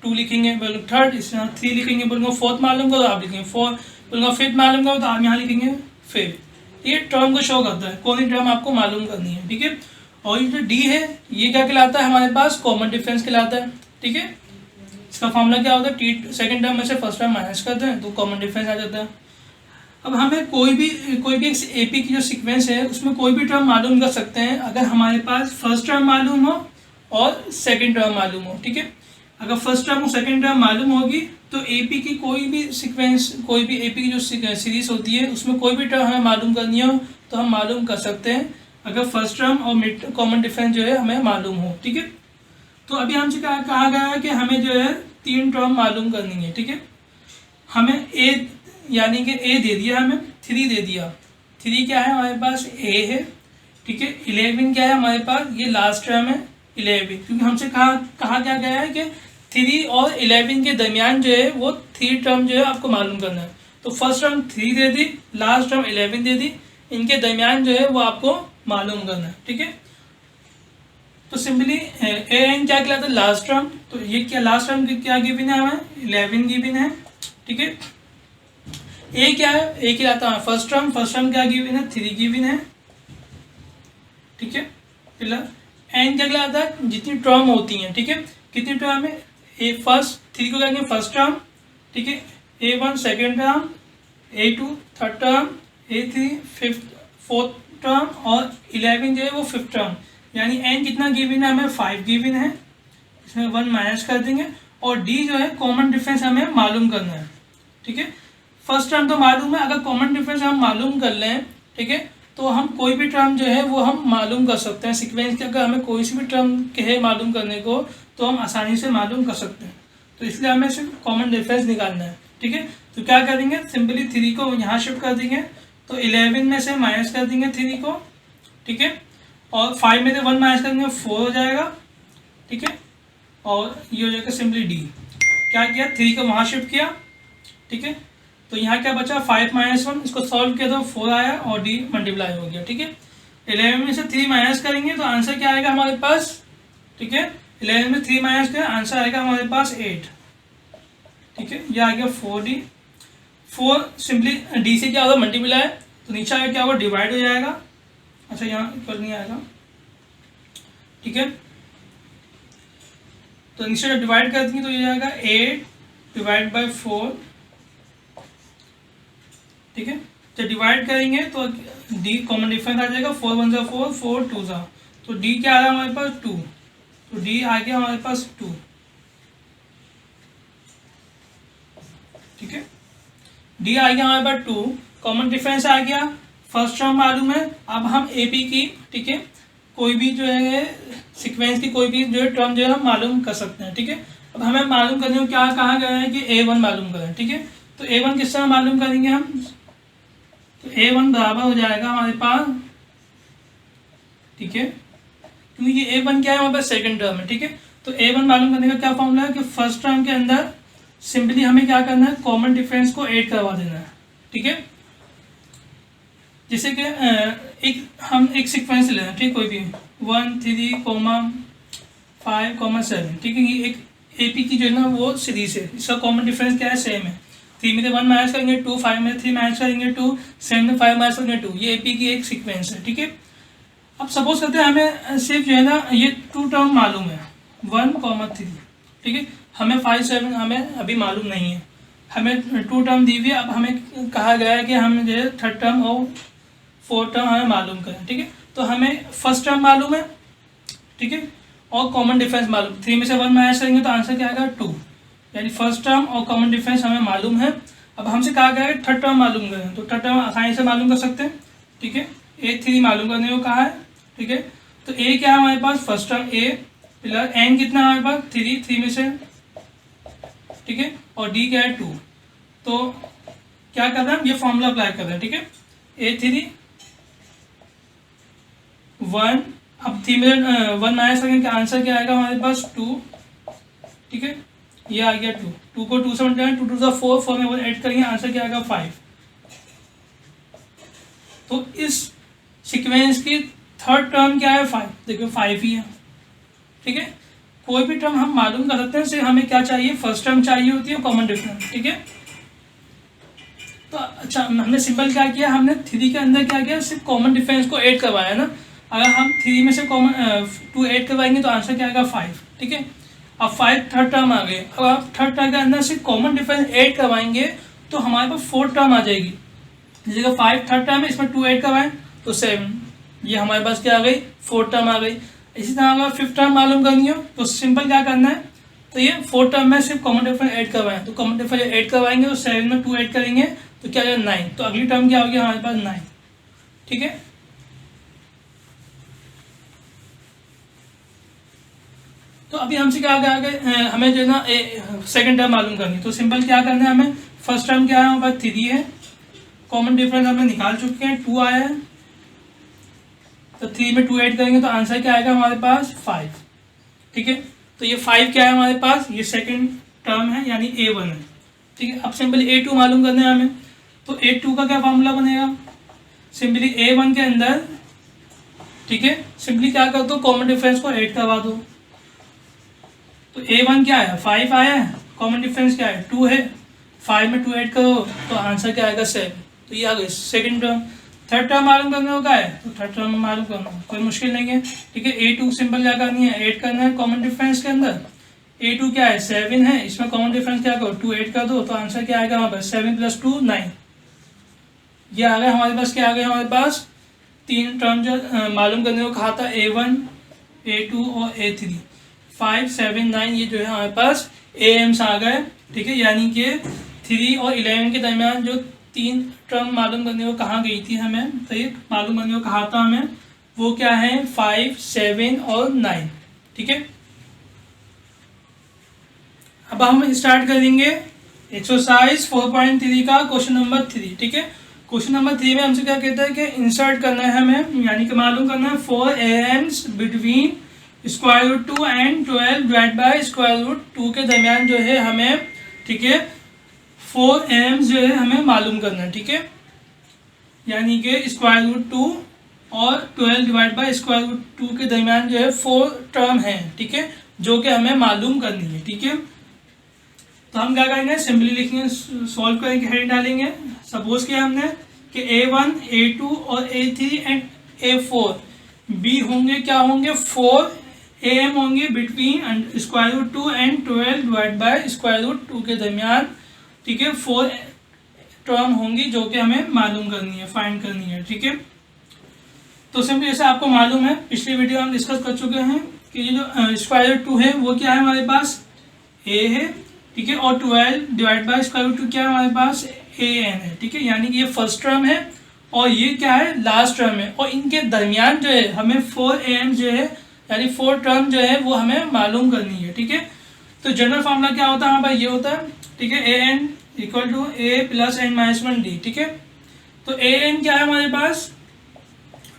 2 लिखेंगे। बोलो थर्ड, इस 3 लिखेंगे। बोलूँगा फोर्थ मालूम करो, आप लिखेंगे 4। बोलूँगा फिफ्थ मालूम करो, तो आप यहाँ लिखेंगे 5। ये टर्म को शो करता है, कौन सी टर्म आपको मालूम करनी है, ठीक है। और ये जो डी है ये क्या कहलाता है हमारे पास, कॉमन डिफरेंस कहलाता है, ठीक है। इसका फॉर्मूला क्या होता है, टी सेकंड टर्म में से फर्स्ट टर्म माइनस करते हैं तो कॉमन डिफरेंस आ जाता है। अब हमें कोई भी एक एपी की जो सीक्वेंस है उसमें कोई भी टर्म मालूम कर सकते हैं अगर हमारे पास फर्स्ट टर्म मालूम हो और सेकंड टर्म मालूम हो, ठीक है। अगर फर्स्ट टर्म और सेकंड टर्म मालूम होगी तो एपी की कोई भी सीक्वेंस, कोई भी एपी की जो सीरीज होती है उसमें कोई भी टर्म हमें मालूम करनी हो तो हम मालूम कर सकते हैं अगर फर्स्ट टर्म और मिड कॉमन डिफरेंस जो है हमें मालूम हो, ठीक है। तो अभी हमसे कहा गया है कि हमें जो है 3 टर्म मालूम करनी है, ठीक है। हमें ए यानी कि ए दे दिया, हमें 3 दे दिया। 3 क्या है हमारे पास, ए है, ठीक है। 11 क्या है हमारे पास, ये लास्ट टर्म है 11, क्योंकि हमसे कहा क्या गया है कि 3 और 11 के दरमियान जो है वो 3 टर्म जो है आपको मालूम करना है। तो फर्स्ट टर्म 3 दे दी, लास्ट टर्म 11 दे दी, इनके दरमियान जो है वो आपको मालूम करना है, ठीक है। तो सिंपली ए एन क्या कहलाता है, लास्ट टर्म। तो ये क्या लास्ट टर्म क्या गिवन है हमें, 11 गिवन है, ठीक है। ए क्या है, ए कहलाता है फर्स्ट टर्म क्या गिवन है, 3 गिवन है, ठीक है। फिलहाल एन क्या कहलाता है, जितनी टर्म होती हैं, ठीक है, कितनी टर्म है, ए फर्स्ट 3 को कहेंगे फर्स्ट टर्म, ठीक है, A1 second term, A2 third term, A3 fourth term और 11 जो है वो फिफ्थ टर्म। यानी एन कितना गिवन है हमें, 5 गिवन है, इसमें 1 माइनस कर देंगे। और डी जो है कॉमन डिफरेंस हमें मालूम करना है, ठीक है। फर्स्ट टर्म तो मालूम है, अगर कॉमन डिफरेंस हम मालूम कर लें, ठीक है, तो हम कोई भी टर्म जो है वो हम मालूम कर सकते हैं सीक्वेंस के। अगर हमें कोई सी भी टर्म कहे मालूम करने को तो हम आसानी से मालूम कर सकते हैं। तो इसलिए हमें सिर्फ कॉमन डिफरेंस निकालना है, ठीक है। तो क्या करेंगे, सिंपली 3 को यहाँ शिफ्ट कर देंगे, तो 11 में से माइनस कर देंगे 3 को, ठीक है। और 5 में से 1 माइनस करेंगे 4 हो जाएगा, ठीक है। और ये हो जाएगा सिंपली डी। क्या किया, 3 को वहाँ शिफ्ट किया, ठीक है। तो यहाँ क्या बचा, 5 माइनस 1, इसको सॉल्व किया तो 4 आया और डी मल्टीप्लाई हो गया, ठीक है। 11 में से 3 माइनस करेंगे तो आंसर क्या आएगा हमारे पास, ठीक है। 11 में 3 माइनस करें, आंसर आएगा हमारे पास 8, ठीक है। ये आ गया 4D। 4 सिंपली डी से क्या होगा, मल्टीप्लाई, तो नीचे आएगा क्या होगा, डिवाइड हो जाएगा। अच्छा यहाँ इक्वल नहीं आएगा, ठीक है। तो नीचे जब डिवाइड कर देंगे तो ये जाएगा 8 डिवाइड बाई 4, ठीक है। जब डिवाइड करेंगे तो डी कॉमन डिफरेंस आ जाएगा, 4 1 जा 4, 4 2 जा, तो डी क्या आ रहा है हमारे पास 2, तो डी आ गया हमारे पास 2, ठीक है। डी आ गया हमारे पास 2, कॉमन डिफरेंस आ गया, फर्स्ट टर्म मालूम है। अब हम एपी की, ठीक है, कोई भी जो है सीक्वेंस की कोई भी जो है टर्म जो है हम मालूम कर सकते हैं, ठीक है। अब हमें मालूम करने को क्या कहा गया है कि A1 मालूम करें, ठीक है। तो A1 किस तरह मालूम करेंगे हम, तो A1 बराबर हो जाएगा हमारे पास, ठीक है, क्योंकि ये A1 क्या है हमारे पास सेकंड टर्म है, ठीक है। तो A1 मालूम करने का क्या फॉर्मूला है कि फर्स्ट टर्म के अंदर सिंपली हमें क्या करना है, कॉमन डिफरेंस को ऐड करवा देना है, ठीक है। जैसे कि हम एक सीक्वेंस ले रहे हैं, ठीक, कोई भी 1 3 5 7, ठीक है। ये एक एपी की जो है ना वो सीरीज है, इसका कॉमन डिफरेंस क्या है, सेम है। 3 में से 1 माइनस करेंगे 2, 5 में 3 माइनस करेंगे 2, 7 में 5 माइनस करेंगे 2, ये एपी की एक सीक्वेंस है, ठीक है। अब सपोज करते हैं हमें सिर्फ जो है ना ये 2 टर्म मालूम है, 1 3, ठीक है। हमें 5 7 हमें अभी मालूम नहीं है, हमें 2 टर्म दी हुई है। अब हमें कहा गया है कि हम जो है थर्ड टर्म और फोर्थ टर्म हमें मालूम करें, ठीक है। तो हमें फर्स्ट टर्म मालूम है, ठीक है, और कॉमन डिफरेंस मालूम। 3 में से 1 माइनस करेंगे तो आंसर क्या आएगा 2, यानी फर्स्ट टर्म और कॉमन डिफरेंस हमें मालूम है। अब हमसे कहा गया है थर्ड टर्म मालूम करें, तो थर्ड टर्म आसानी से मालूम कर सकते हैं, ठीक है। A3 मालूम करने को कहा है, ठीक है। तो A क्या है हमारे पास, first term A plus N कितना हमारे पास 3 में से, ठीक है, और D क्या है 2। तो क्या कर रहे हैं हम, ये फॉर्मूला अप्लाई कर रहे हैं, ठीक है। A3 1, अब 3 में 1 माइनस करेंगे आंसर क्या आएगा हमारे पास 2, ठीक है। ये आ गया 2, 2 को 2 से मल्टीप्लाई, 2 2 4, 4 में 1 ऐड करेंगे, आंसर क्या आएगा 5। तो इस सीक्वेंस की थर्ड टर्म क्या है 5, देखो 5 ही है, ठीक है। कोई भी टर्म हम मालूम कर सकते हैं, सिर्फ हमें क्या चाहिए, फर्स्ट टर्म चाहिए होती है कॉमन डिफरेंस, ठीक है। तो अच्छा हमने सिंपल क्या किया, हमने 3 के अंदर क्या किया, सिर्फ कॉमन डिफरेंस को ऐड करवाया ना। अगर हम 3 में से कॉमन 2 ऐड करवाएंगे तो आंसर क्या आएगा 5, ठीक है। अब 5 थर्ड टर्म आ गए, अब आप थर्ड टर्म के अंदर सिर्फ कॉमन डिफरेंस ऐड करवाएंगे तो हमारे पास 4 टर्म आ जाएगी। जैसे 5 थर्ड टर्म है, इसमें 2 ऐड करवाएं तो 7, ये हमारे पास क्या आ गई 4 टर्म आ गई। इसी तरह अगर 5th टर्म मालूम करनी हो तो सिंपल क्या करना है, तो ये 4 टर्म में सिर्फ कॉमन डिफरेंस ऐड करवाएं, तो कॉमन डिफरेंस ऐड करवाएंगे तो 7 में 2 ऐड करेंगे तो क्या आएगा 9, तो अगली टर्म क्या होगी हमारे पास 9, ठीक है। तो अभी हमसे क्या आगे हमें जो है ना सेकंड टर्म मालूम करनी, तो सिंपल क्या करना है हमें, फर्स्ट टर्म क्या है हमारे पास 3 है, कॉमन डिफरेंस हमने निकाल चुके हैं 2 आया है, तो 3 में 2 ऐड करेंगे तो आंसर क्या आएगा हमारे पास 5, ठीक है। तो ये 5 क्या है हमारे पास, ये सेकंड टर्म है यानी A1 है, ठीक है। अब सिंपली A2 मालूम करना है हमें, तो A2 का क्या फार्मूला बनेगा, सिंपली A1 के अंदर, ठीक है, सिंपली क्या कर दो कॉमन डिफरेंस को ऐड करवा दो। तो A1 क्या है 5 आया है, कॉमन डिफरेंस क्या है 2 है, 5 में 2 ऐड करो तो आंसर क्या आएगा 7, तो ये आ गई सेकंड टर्म। थर्ड टर्म मालूम करने को क्या है, तो थर्ड टर्म मालूम करना कोई मुश्किल नहीं है, ठीक है। A2 सिंपल क्या करनी है, ऐड करना है कॉमन डिफरेंस के अंदर। A2 क्या है 7 है, इसमें कॉमन डिफरेंस क्या करो 2 ऐड कर दो तो आंसर क्या आएगा हमारे पास 7 + 2 9, ये आ गया हमारे पास, क्या आ गया हमारे पास 3 टर्म जो मालूम करने को कहा था, A1 A2 और A3, 5 7 9, ये जो है हमारे पास AMs आ गए, ठीक है। यानी कि 3 और 11 के दरमियान जो 3 टर्म मालूम करने को कहाँ गई थी हमें, तो ये मालूम करने को कहा था हमें, वो क्या है 5 7 और 9, ठीक है। अब हम स्टार्ट करेंगे एक्सरसाइज 4.3 का क्वेश्चन नंबर 3, ठीक है। क्वेश्चन नंबर 3 में हमसे क्या कहता है कि इंसर्ट करना है हमें, यानी कि मालूम करना है 4 AMs between √2 and 12 divide by √2 के दरमियान जो है हमें, ठीक है, 4 AMs जो है हमें मालूम करना है, ठीक है। यानी कि √2 और 12 डिवाइड बाय √2 के दरमियान जो है 4 टर्म है, ठीक है, जो कि हमें मालूम करनी है, ठीक है। तो हम क्या करेंगे, सिंपली लिखेंगे, सॉल्व करेंगे, हेड डालेंगे। सपोज किया हमने कि A1 A2 और A3 एंड A4 B होंगे, क्या होंगे 4 AM होंगे बिटवीन √2 एंड 12 डिवाइड बाय √2 के दरमियान, ठीक है, 4 टर्म होंगी जो कि हमें मालूम करनी है, फाइंड करनी है, ठीक है। तो सिंपली जैसे आपको मालूम है, पिछली वीडियो हम डिस्कस कर चुके हैं कि ये जो √2 है वो क्या है हमारे पास A है, ठीक है, और 12 डिवाइड बाय √2 क्या है हमारे पास AN है, ठीक है। यानी कि ये फर्स्ट टर्म है और ये क्या है लास्ट टर्म है, और इनके दरमियान जो है हमें 4 AM जो है यानी 4 टर्म जो है वो हमें मालूम करनी है, ठीक है। तो जनरल फार्मूला क्या होता है हमारे पास, ये होता है, ठीक है, AN = A + n - 1D, ठीक है। तो AN क्या है हमारे पास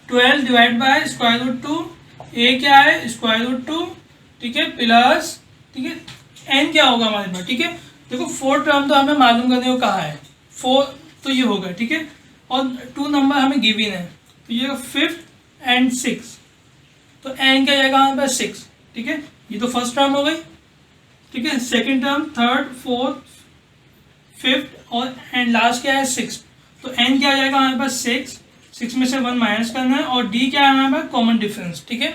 12 डिवाइड बाय √2, A क्या है √2, ठीक है, प्लस, ठीक है, N क्या होगा हमारे पास, ठीक है। देखो 4 टर्म तो हमें मालूम करने को कहा है, 4 तो ये होगा, ठीक है, और 2 नंबर हमें गिवन है, तो ये 5th एंड 6, तो N क्या जाएगा हमारे पास 6, ठीक है। ये तो फर्स्ट टर्म हो गई, ठीक है। Second term, third, fourth, 5th और एंड लास्ट क्या है 6, तो N क्या आ जाएगा हमारे पास 6 में से 1 माइनस करना है, और D क्या है हमारे पास कॉमन डिफरेंस, ठीक है।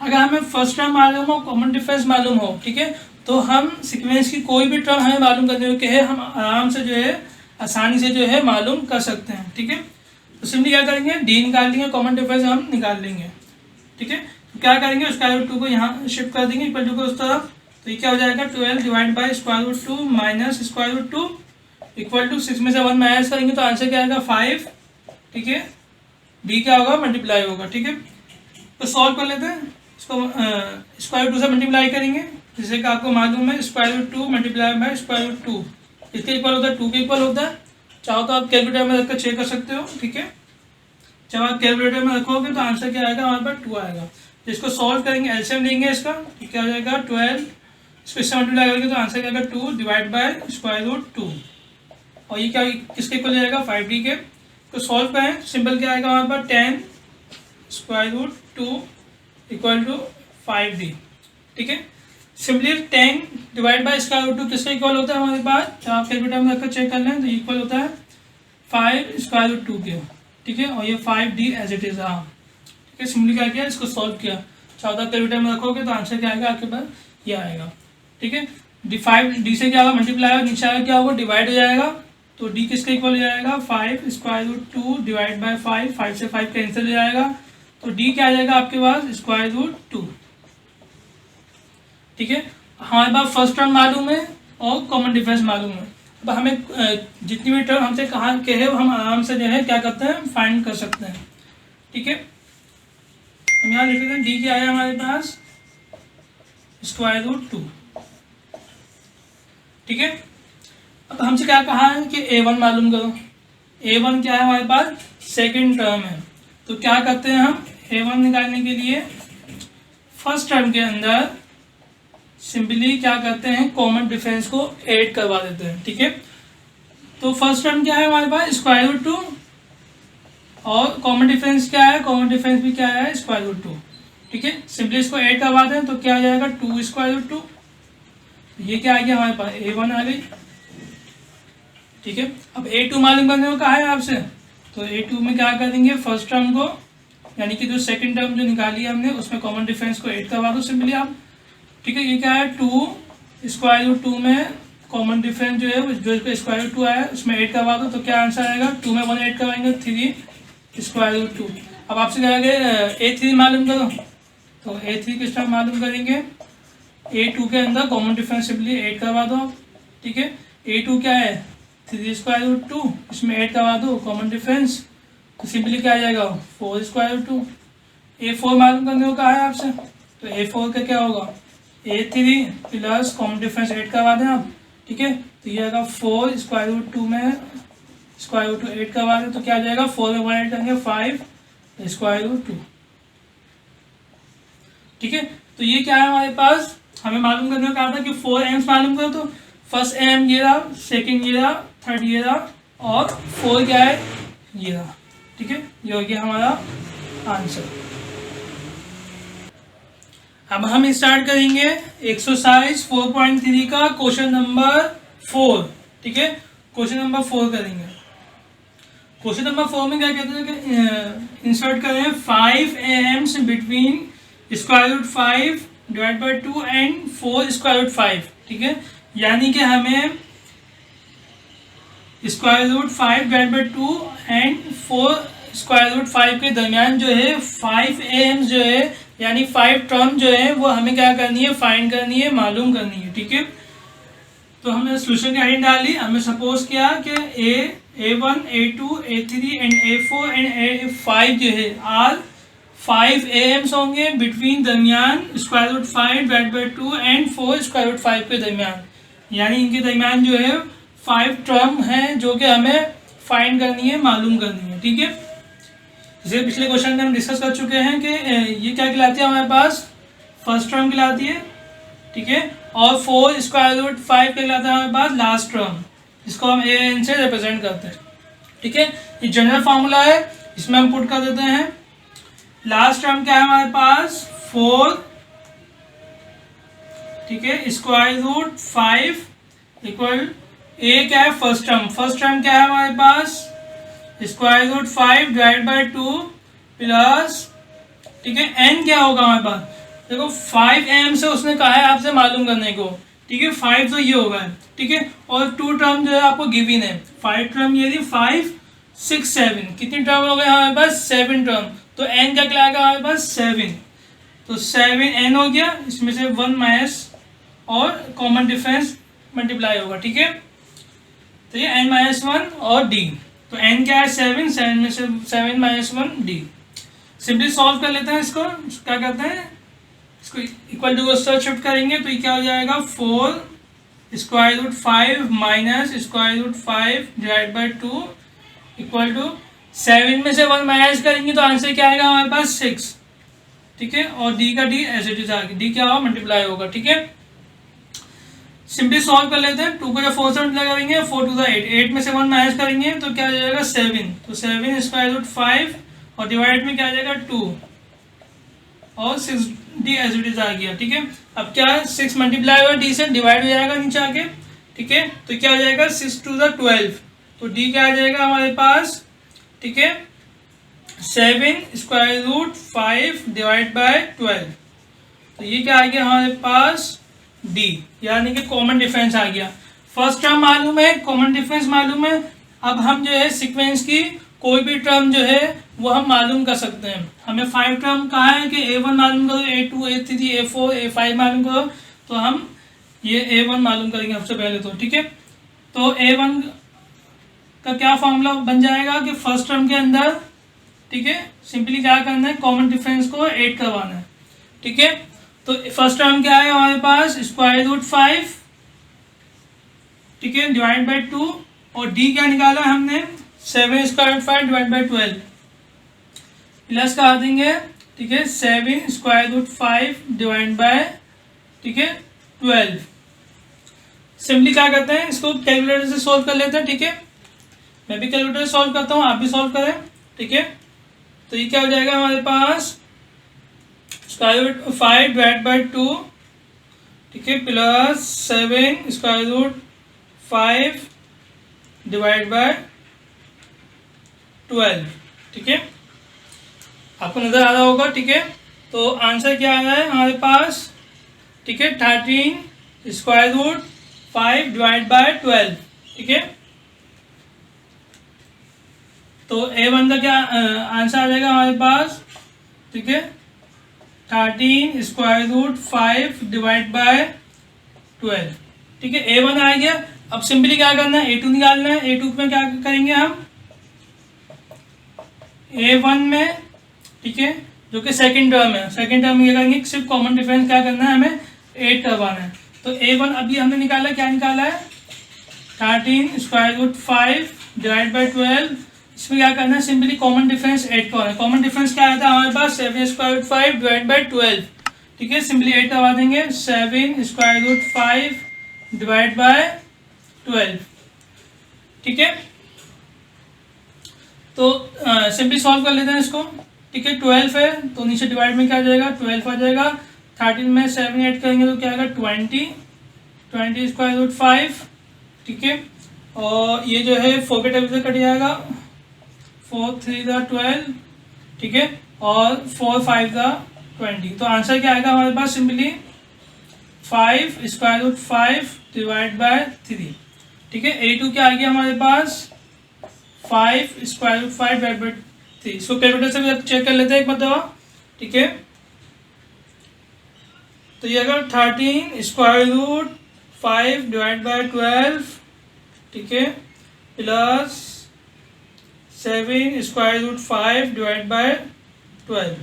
अगर हमें फर्स्ट टर्म मालूम हो, कॉमन डिफरेंस मालूम हो, ठीक है, तो हम सीक्वेंस की कोई भी टर्म हमें मालूम करने को कहे, हम आराम से जो है आसानी से जो है मालूम कर सकते हैं, ठीक है। तो सिंपली क्या करेंगे, D निकाल लेंगे, कॉमन डिफरेंस हम निकाल लेंगे, ठीक है। तो क्या करेंगे, √2 को यहाँ शिफ्ट कर देंगे इक्वल टू को उस तरफ, तो ये क्या हो जाएगा 12 divide by √2 minus √2 equal to 6 में से 1 माइनस करेंगे तो आंसर क्या आएगा 5, ठीक है। D क्या होगा मल्टीप्लाई होगा, ठीक है। तो सॉल्व कर लेते हैं इसको, √2 से मल्टीप्लाई करेंगे, जैसे कि आपको मालूम है √2 मल्टीप्लाई बाय √2 इसके इक्वल होता है 2 के इक्वल होता है। चाहो तो आप कैलकुलेटर में रखकर चेक कर सकते हो, ठीक है। जब आप कैलकुलेटर में रखोगे तो आंसर क्या आएगा हमारे पास 2 आएगा। तो इसको सॉल्व करेंगे, एलसीएम लेंगे इसका, तो क्या हो जाएगा 12 इसको इससे मल्टीप्लाई करेंगे तो आंसर क्या आएगा 2 डिवाइड बाय स्क्वायर रूट 2, और ये क्या किसके इक्वल जाएगा 5d के। तो सॉल्व करें तो सिंपल क्या आएगा हमारे पास 10 square root 2 equal to 5d, ठीक है। Simply 10 divide by square root 2 किसका इक्वल होता है हमारे पास, तो आप कैलकुलेटर में रखकर चेक कर लें तो इक्वल होता है 5 स्क्वायर रूट 2 के, ठीक है। और ये 5d एज इट इज रहा, ठीक है। सिंपली क्या किया, इसको सॉल्व किया, 14 कैलकुलेटर में रखोगे तो आंसर क्या आएगा आपके पास, ये आएगा, ठीक है। डी से क्या होगा मल्टीप्लाई होगा, नीचे आएगा क्या होगा डिवाइड हो जाएगा, तो डी किसके इक्वल हो जाएगा 5 स्क्वायर रूट 2 डिवाइड बाय 5 से 5 कैंसिल हो जाएगा, तो डी क्या आ जाएगा आपके पास स्क्वायर रूट 2, ठीक है। हमारे पास फर्स्ट टर्म मालूम है और कॉमन डिफरेंस मालूम है। अब हमें जितनी भी टर्म हमसे कहा के है हम आराम से जो है क्या करते हैं फाइंड कर सकते हैं, ठीक है। हम यहाँ लिख लेते हैं डी क्या है हमारे पास स्क्वायर रूट 2, ठीक है। अब हमसे क्या कहा है कि a1 मालूम करो, a1 क्या है हमारे पास सेकंड टर्म है, तो क्या करते हैं हम a1 निकालने के लिए फर्स्ट टर्म के अंदर सिंपली क्या करते हैं कॉमन डिफरेंस को ऐड करवा देते हैं, ठीक है। तो फर्स्ट टर्म क्या है हमारे पास स्क्वायर रूट 2 और कॉमन डिफरेंस क्या है, कॉमन डिफरेंस भी क्या है स्क्वायर रूट 2, ठीक है। सिंपली इसको ऐड करवा दें तो क्या आ जाएगा 2 स्क्वायर रूट 2, ये क्या आ गया हमारे पास a1 आ गई, ठीक है। अब a2 मालूम करने को कहा है आपसे, तो a2 में क्या कर देंगे फर्स्ट टर्म को यानी कि जो सेकंड टर्म जो निकाली है हमने उसमें कॉमन डिफरेंस को ऐड करवा दो सिंपली आप, ठीक है। ये क्या है 2 स्क्वायर रूट 2 में कॉमन डिफरेंस जो है जो इसका स्क्वायर रूट 2 आया उसमें ऐड करवा दो, तो क्या आंसर आएगा 2 में 1 ऐड करवाएंगे 3 स्क्वायर रूट 2। अब आपसे कहेंगे a3 मालूम करो, तो a3 किस टाइम मालूम करेंगे a2 के अंदर कॉमन डिफरेंस सिंपली ऐड करवा दो, ठीक है। a2 क्या है 3 स्क्वायर रूट 2, इसमें ऐड करवा दो कॉमन डिफरेंस, तो सिंपली क्या आ जाएगा 4 स्क्वायर रूट 2। a4 मालूम करने को कहा है आपसे, तो a4 का क्या होगा a3 plus common difference add करवा दें आप, ठीक है। तो ये आएगा 4 स्क्वायर रूट 2 में स्क्वायर रूट 2 ऐड करवा दें तो क्या आ जाएगा 4 में 1 ऐड करेंगे 5 स्क्वायर रूट 2, ठीक है। तो ये क्या है हमारे पास हमें मालूम करने को कहा था कि 4 एम्स मालूम करो, तो फर्स्ट एम ये रहा, सेकेंड ये रहा, थर्ड ये रहा और 4 क्या है ये रहा, ठीक है। ये हो गया हमारा आंसर। अब हम स्टार्ट करेंगे एक्सरसाइज 4.3 का क्वेश्चन नंबर 4, ठीक है। क्वेश्चन नंबर 4 करेंगे। क्वेश्चन नंबर 4 में क्या कहते हैं कि इंसर्ट करें 5 AMs between square root 5 divide by 2 and 4 square root 5, ठीक है। यानी कि हमें square root 5 divide by 2 and 4 square root 5 के दरमियान जो है 5 एम्स जो है यानी 5 टर्म जो है वो हमें क्या करनी है फाइंड करनी है मालूम करनी है, ठीक है। तो हमने सोल्यूशन की हेडिंग डाली, हमने सपोज किया कि a1 a2 a3 and a4 and a5 जो है आर 5 एम्स होंगे बिटवीन दरमियान square root 5 divide by 2 and 4 square root 5 के दरमियान, यानी इनके दरमियान जो है 5 टर्म है जो कि हमें फाइंड करनी है मालूम करनी है, ठीक है। जैसे पिछले क्वेश्चन में हम डिस्कस कर चुके हैं कि ये क्या कहलाती है हमारे पास फर्स्ट टर्म कहलाती है, ठीक है। और 4 स्क्वायर रूट 5 कहलाता है हमारे पास लास्ट टर्म, जिसको हम ए एन से रिप्रेजेंट करते हैं, ठीक है। ये जनरल फार्मूला है, इसमें हम पुट कर देते हैं लास्ट टर्म क्या है हमारे पास 4, ठीक है, स्क्वायर रूट 5 इक्वल ए क्या है फर्स्ट टर्म क्या है हमारे पास square root 5 divide by 2 plus, ठीक है, एन क्या होगा हमारे पास देखो 5 एम से उसने कहा है आपसे मालूम करने को, ठीक है। 5 तो ये होगा, ठीक है, और 2 टर्म जो है आपको गिवन है 5 टर्म ये 5 6 7 कितनी टर्म हो गए हमारे पास 7 टर्म, तो एन क्या कहलाएगा हमारे पास 7, तो 7 एन हो गया, इसमें से 1 माइनस और कॉमन डिफरेंस मल्टीप्लाई होगा, ठीक है। तो ये n माइनस 1 और d, तो n क्या है 7 में से 7 माइनस 1 d। सिंपली सॉल्व कर लेते हैं इसको, क्या करते हैं इसको इक्वल टू को शिफ्ट करेंगे तो ये क्या हो जाएगा 4 square root 5 minus square root 5 divide by 2 equal to 7 में से 1 माइनस करेंगे तो आंसर क्या आएगा हमारे पास 6, ठीक है। और d का d एज इट इज आ गया, d क्या होगा मल्टीप्लाई होगा, ठीक है। सिंपली सॉल्व कर लेते हैं। 2 को जब 4 से मल्टीप्लाई करेंगे 4 टू द 8, 8 में से 1 माइनस करेंगे तो क्या आ जाएगा 7, तो 7 स्क्वायर रूट 5 और डिवाइड में क्या आ जाएगा 2 और 6 डी एज इट इज आ गया। ठीक है, अब क्या 6 मल्टीप्लाई हुआ डी से, डिवाइड हो जाएगा नीचे आके। ठीक है, तो क्या हो जाएगा 6 टू द 12, तो डी क्या आ जाएगा हमारे पास। ठीक है, 7 स्क्वायर रूट 5 डिवाइड बाय 12, तो ये क्या आ गया हमारे पास डी, यानी कि कॉमन डिफरेंस आ गया। फर्स्ट टर्म मालूम है, कॉमन डिफरेंस मालूम है। अब हम जो है सीक्वेंस की कोई भी टर्म जो है वो हम मालूम कर सकते हैं। हमें 5 टर्म कहा है कि A1 मालूम करो, A2 A3 A4 A5 मालूम करो, तो हम ये A1 मालूम करेंगे सबसे पहले तो। ठीक है, तो A1 का क्या फॉर्मूला बन जाएगा कि फर्स्ट टर्म के अंदर, ठीक है, सिंपली क्या करना है, कॉमन डिफरेंस को 8 करवाना है। ठीक है, तो फर्स्ट टर्म क्या है हमारे पास स्क्वायर रूट 5, ठीक है, डिवाइड बाय 2, और डी क्या निकाला हमने 7 square root 5 divide by 12 plus कर देंगे। ठीक है, 7 स्क्वायर रूट 5 डिवाइड बाय, ठीक है, 12। सिंपली क्या करते हैं, इसको कैलकुलेटर से सॉल्व कर लेते हैं। ठीक है, मैं भी कैलकुलेटर से सॉल्व करता हूँ, आप भी सॉल्व करें। ठीक है, तो ये क्या हो जाएगा हमारे पास स्क्वायर रूट 5 डिवाइड बाय 2, ठीक है, plus 7 square root 5 divide by 12। ठीक है, आपको नजर आ रहा होगा। ठीक है, तो आंसर क्या आ रहा है हमारे पास, ठीक है, 13 स्क्वायर रूट 5 डिवाइड बाय 12। ठीक है, तो A1 का क्या आंसर आ जाएगा हमारे पास, ठीक है, 13 स्क्वायर रूट 5 डिवाइड बाय 12। ठीक है, A1 आ गया। अब सिंपली क्या करना है, A2 निकालना है। A2 में क्या करेंगे हम, A1 में, ठीक है, जो कि सेकंड टर्म है, सेकंड टर्म में क्या करेंगे, सिर्फ कॉमन डिफरेंस क्या करना है, हमें 8 करवाना है। तो A1 अभी हमने निकाला, क्या निकाला है 13 स्क्वायर रूट 5 डिवाइड बाय 12। इसमें क्या करना है, सिंपली कॉमन डिफरेंस 8 करवाना है। कॉमन डिफरेंस क्या आया था हमारे पास 7 स्क्वायर रूट 5 डिवाइड बाय 12। ठीक है, सिंपली 8 करवा देंगे, 7 स्क्वायर रूट 5 डिवाइड बाय 12। ठीक है, तो सिंपली सॉल्व कर लेते हैं इसको। ठीक है, 12 है तो नीचे डिवाइड में क्या आ जाएगा 12 आ जाएगा। 13 में 7 ऐड करेंगे तो क्या आएगा 20 स्क्वायर रूट 5। ठीक है, और ये जो है 4 के टेबल से कट जाएगा, 4 3 द 12। ठीक है, और 4 5 द 20। तो आंसर क्या आएगा हमारे पास, simply 5 square root 5 divide by 3। ठीक है, A2 क्या आ गया हमारे पास 5 स्क्वायर रूट 5 डिवाइड बाय 3। इसको कैलकुलेटर से भी चेक कर लेते हैं एक मतलब। ठीक है, तो ये अगर 13 स्क्वायर रूट 5 डिवाइड बाय 12, ठीक है, plus 7 square root 5 divide by 12,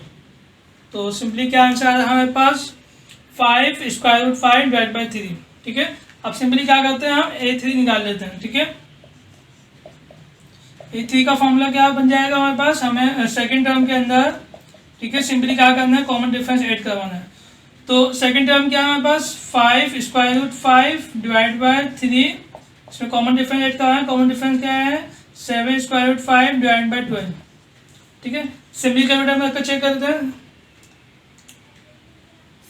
तो सिंपली क्या आंसर आ रहा है हमारे पास 5 स्क्वायर रूट 5 डिवाइड बाय 3। ठीक है, अब सिंपली क्या करते हैं, हम A3 निकाल लेते हैं। ठीक है, A3 का फॉर्मूला क्या बन जाएगा हमारे पास, हमें सेकंड टर्म के अंदर, ठीक है, सिंपली क्या करना है, कॉमन डिफरेंस 8 करवाना है। तो सेकंड टर्म क्या है हमारे पास 5 स्क्वायर रूट 5 डिवाइड बाय 3, इसमें कॉमन डिफरेंस 8 करवाना है। कॉमन डिफरेंस क्या है 7 स्क्वायर रूट 5 डिवाइड बाय 12। ठीक है, सिंपली कैलकुलेटर में इसका चेक करते हैं।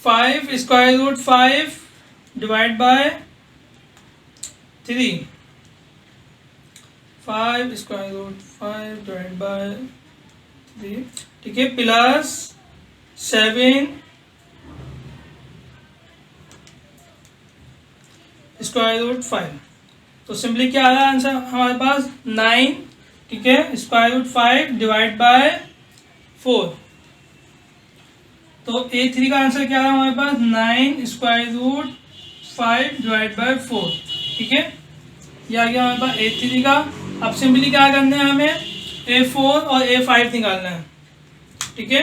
5 square root 5 divide by 3, 5 square root 5 divide by 3। ठीक है, प्लस 7 स्क्वायर रूट 5। तो सिंपली क्या आ रहा है आंसर हमारे पास 9, ठीक है, स्क्वायर रूट 5 डिवाइड बाय 4। तो A3 का आंसर क्या है हमारे पास 9 स्क्वायर रूट 5 डिवाइड बाय 4। ठीक है, ये आ गया हमारे पास A3 का। अब सिंपली क्या करना है, हमें A4 और A5 निकालना है। ठीक है,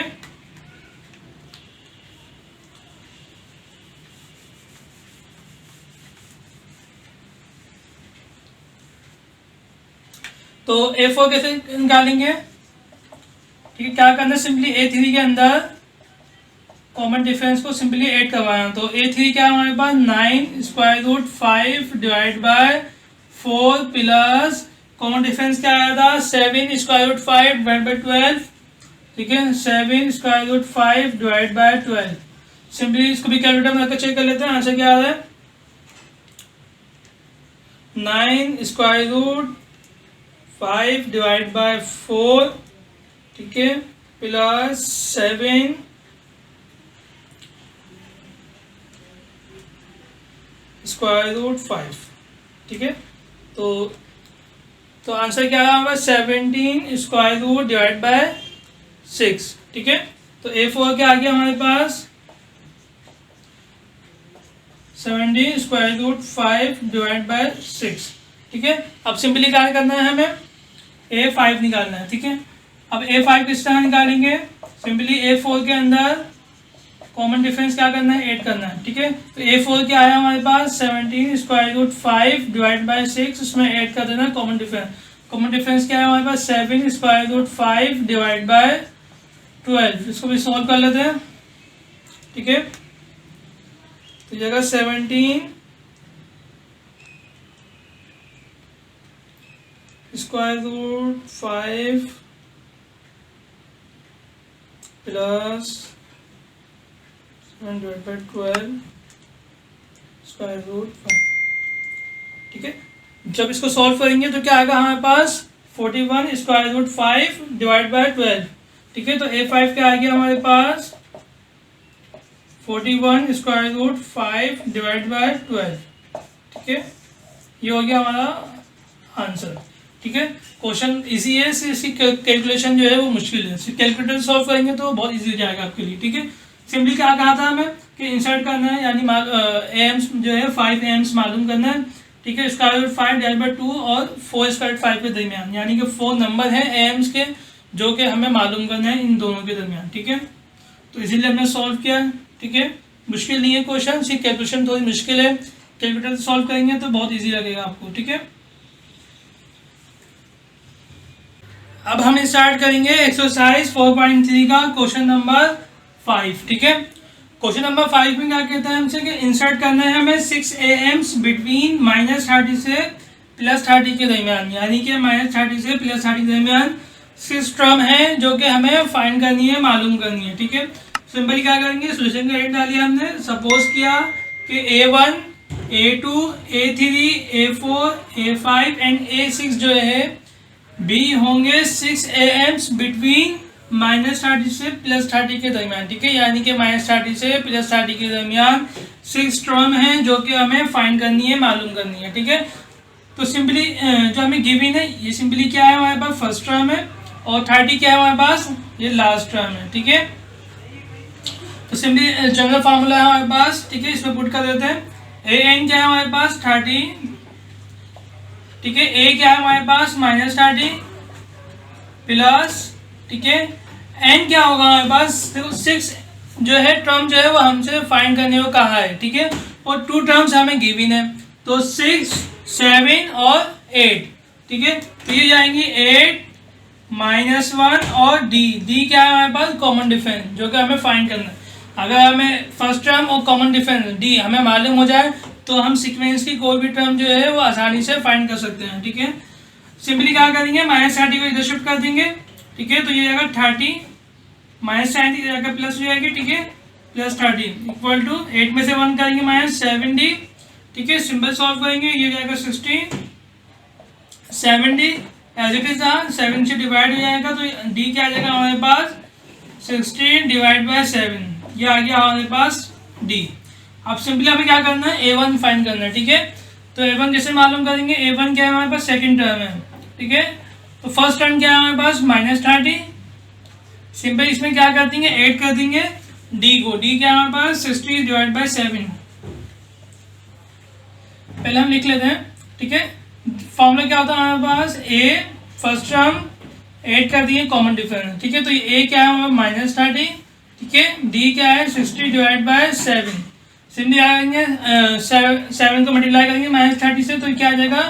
तो A4 कैसे निकालेंगे, ठीक है, क्या करना है, सिंपली A3 के अंदर कॉमन डिफरेंस को सिंपली ऐड करवाना, तो A3 क्या है हमारे पास 9 square root 5 divide by 4 plus common difference क्या आया था 7 स्क्वायर रूट 5 डिवाइड बाय 12, ठीक है 7 square root 5 divide by 12। Simply इसको भी कैलकुलेटर में रखकर चेक कर लेते हैं आंसर क्या आ रहा है 9 स्क्वायर रूट 5 डिवाइड बाय 4, ठीक है प्लस 7 स्क्वायर रूट 5, ठीक है। तो आंसर क्या होगा 17 स्क्वायर रूट डिवाइड बाय 6, ठीक है। तो A4 क्या आ गया हमारे पास 17 स्क्वायर रूट 5 डिवाइड बाय 6, ठीक है। अब सिंपली क्या करना है हमें A5 निकालना है, ठीक है। अब A5 किस तरह निकालेंगे, सिंपली A4 के अंदर कॉमन डिफरेंस क्या करना है ऐड करना है, ठीक है। तो A4 क्या आया हमारे पास 17 स्क्वायर रूट 5 डिवाइड बाय 6, उसमें ऐड कर देना कॉमन डिफरेंस। कॉमन डिफरेंस क्या है हमारे पास 7 स्क्वायर रूट 5 डिवाइड बाय 12, इसको भी सॉल्व कर लेते हैं, ठीक है। तो जगह 17 square root 5 plus 7 divide by 12 square root 5, ठीक है। जब इसको सॉल्व करेंगे तो क्या आएगा हमारे पास 41 स्क्वायर रूट 5 डिवाइड बाय 12, ठीक है। तो A5 क्या आ गया हमारे पास 41 स्क्वायर रूट 5 डिवाइड बाय 12, ठीक है। ये हो गया हमारा आंसर, ठीक है। क्वेश्चन इजी है, इसकी कैलकुलेशन जो है वो मुश्किल है, कैलकुलेटर सॉल्व करेंगे तो बहुत इजी हो जाएगा आपके लिए, ठीक है। सिंपली क्या कहा था हमें कि इंसर्ट करना है, यानी एम्स जो है 5 एम्स मालूम करना है, ठीक है। स्क्वायर रूट 5 डिवाइड बाय 2 और 4 स्क्वायर रूट 5 के दरमियान, यानी कि 4 नंबर है एम्स के जो कि हमें मालूम करना है इन दोनों के दरमियान, ठीक है। तो इसीलिए हमने सॉल्व किया, ठीक है। मुश्किल नहीं है क्वेश्चन, सिर्फ कैलकुलेशन थोड़ी मुश्किल है, कैलकुलेटर से सॉल्व करेंगे तो बहुत ईजी लगेगा आपको, ठीक है। अब हम स्टार्ट करेंगे एक्सरसाइज 4.3 का क्वेश्चन नंबर 5, ठीक है। क्वेश्चन नंबर 5 में क्या कहता है हमसे कि इंसर्ट करना है हमें 6 AMs बिटवीन -30 से +30 के दरमियान, यानी कि -30 से +30 के दरमियान 6 टर्म है जो कि हमें फाइंड करनी है, मालूम करनी है, ठीक है। सिंपली क्या करेंगे सोल्यूशन का रेट डालिए हमने, सपोज किया कि A1 A2 A3 A4 A5 and A6 जो है B होंगे 6 AMs बिटवीन -30 से +30 के दरमियान, ठीक है। यानी कि -30 से +30 के दरमियान 6 टर्म है जो कि हमें फाइंड करनी है, मालूम करनी है, ठीक है। तो सिंपली जो हमें गिवन है ये सिंपली क्या है हमारे पास फर्स्ट टर्म है, और 30 क्या है हमारे पास ये लास्ट टर्म है, ठीक है। तो सिंपली जनरल फार्मूला है हमारे पास, ठीक है, इसमें पुट कर देते हैं। AN क्या है हमारे पास 30, ठीक है। A क्या है हमारे पास -30 प्लस, ठीक है, N क्या होगा हमारे पास देखो 6 जो है टर्म जो है वो हमसे फाइंड करने को कहा है, ठीक है। और 2 टर्म्स हमें गिवन है, तो 6 7 और 8, ठीक है। तो ये जाएंगी 8 -1 और D क्या है हमारे पास कॉमन डिफरेंस जो कि हमें फाइंड करना है। अगर हमें फर्स्ट टर्म और कॉमन डिफरेंस D हमें मालूम हो जाए तो हम सीक्वेंस की कोई भी टर्म जो है वो आसानी से फाइंड कर सकते हैं, ठीक है। सिंपली क्या करेंगे -30 को इधर शिफ्ट कर देंगे, ठीक है। तो ये जाएगा 30 -30 जाकर प्लस हो जाएगी, ठीक है, +30 इक्वल टू 8 में से 1 करेंगे -70, ठीक है। सिंपल सॉल्व करेंगे ये जाएगा 16 70 एज इट इज 7 से डिवाइड हो जाएगा, तो D क्या आ जाएगा हमारे पास 16 डिवाइड बाय 7, ये आ गया हमारे पास D। अब सिंपली हमें क्या करना है A1 फाइंड करना है, ठीक है। तो A1 कैसे मालूम करेंगे, A1 क्या है हमारे पास सेकंड टर्म है, ठीक है। तो फर्स्ट टर्म क्या है हमारे पास -30, सिंपल इसमें क्या कर देंगे ऐड कर देंगे D को, D क्या है हमारे पास 60 डिवाइड बाय 7, पहले हम लिख लेते हैं, ठीक है। फॉर्मूला क्या होता है हमारे पास A फर्स्ट टर्म ऐड कर दिए कॉमन डिफरेंस, ठीक है। तो ये A क्या है हमारा -30, ठीक है। D क्या है 60 डिवाइड बाय 7, सिंपली आएंगे 7 को मल्टीप्लाई करेंगे -30 से, तो क्या आ जाएगा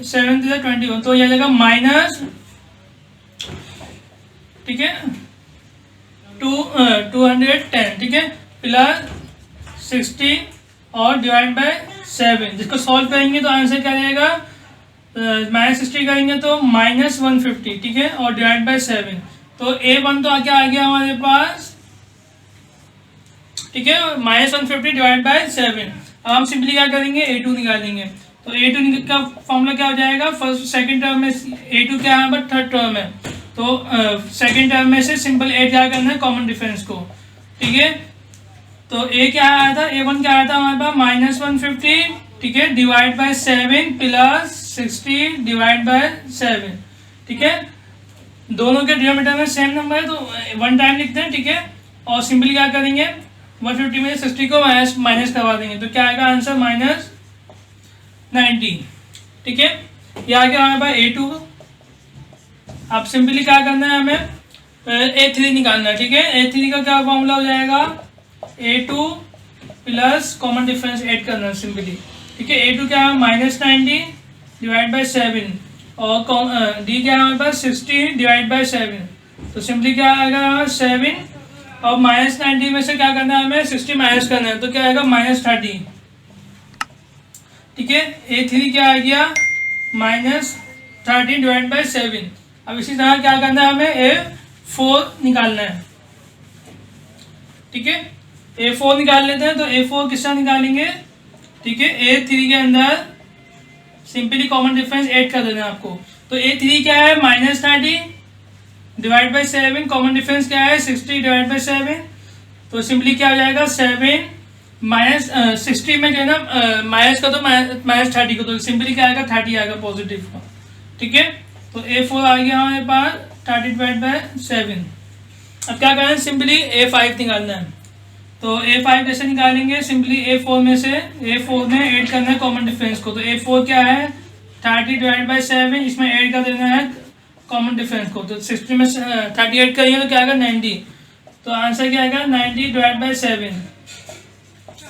7 × 21, तो ये आ जाएगा माइनस, ठीक है, 210, ठीक है, प्लस 60 और डिवाइड बाय 7। जिसको सॉल्व करेंगे तो आंसर क्या रहेगा, -60 करेंगे तो -150, ठीक है, और डिवाइड बाय 7। तो A1 तो क्या आ गया हमारे पास, ठीक है, -150 डिवाइड बाय 7। अब हम सिंपली क्या करेंगे, A2 निकालेंगे। तो A2 का फॉर्मूला क्या हो जाएगा, फर्स्ट सेकंड टर्म में A2 क्या है, बट थर्ड टर्म है, तो सेकंड टर्म में से सिंपल A क्या करना है, कॉमन डिफरेंस को, ठीक है। तो A क्या आया था, A1 क्या आया था हमारे पास -150, ठीक है, divide by 7 plus 60 divide by 7, ठीक है। दोनों के डिनोमिनेटर में सेम नंबर है तो वन टाइम लिखते हैं, ठीक है, और सिंपली क्या करेंगे, 150 में 60 को माइनस करवा देंगे तो क्या आएगा आंसर, -90, ठीक है। ये आ गया हमारे पास A2। अब सिंपली क्या करना है, हमें A3 निकालना है, ठीक है। A3 का क्या फॉर्मूला हो जाएगा, A2 plus common difference add करना है सिंपली, ठीक है। A2 क्या है, -90 डिवाइड बाय 7 और D क्या है हमारे पास 60 डिवाइड बाय 7। तो सिंपली क्या आएगा 7 और -90 में से क्या करना है, हमें 60 माइनस करना है तो क्या आएगा -30, ठीक है। A3 क्या आ गया -30 डिवाइड बाय 7। अब इसी तरह क्या करना है, हमें A4 निकालना है, ठीक है। A4 निकाल लेते हैं। तो A4 किसका निकालेंगे, ठीक है, A3 के अंदर सिंपली कॉमन डिफरेंस ऐड कर देना है आपको। तो A3 क्या है, -30 डिवाइड बाई 7, कॉमन डिफरेंस क्या है 60 डिवाइड बाई 7। तो सिंपली क्या हो जाएगा 7 माइनस 60 में जो है ना माइनस का तो -30 को, तो सिंपली क्या आएगा 30 आएगा पॉजिटिव का, ठीक है। तो A4 आ गया हमारे पास 30 डिवाइड बाई 7। अब क्या करना है, सिंपली A5 निकालना है। तो A5 कैसे निकालेंगे, सिंपली A4 में से A4 में ऐड करना है कॉमन डिफरेंस को। तो A4 क्या है 30 डिवाइड बाई 7, इसमें ऐड कर देना है कॉमन डिफरेंस को। तो 60 में 30 ऐड करेंगे तो क्या आएगा 90। तो आंसर क्या आएगा 90 डिवाइड बाई 7।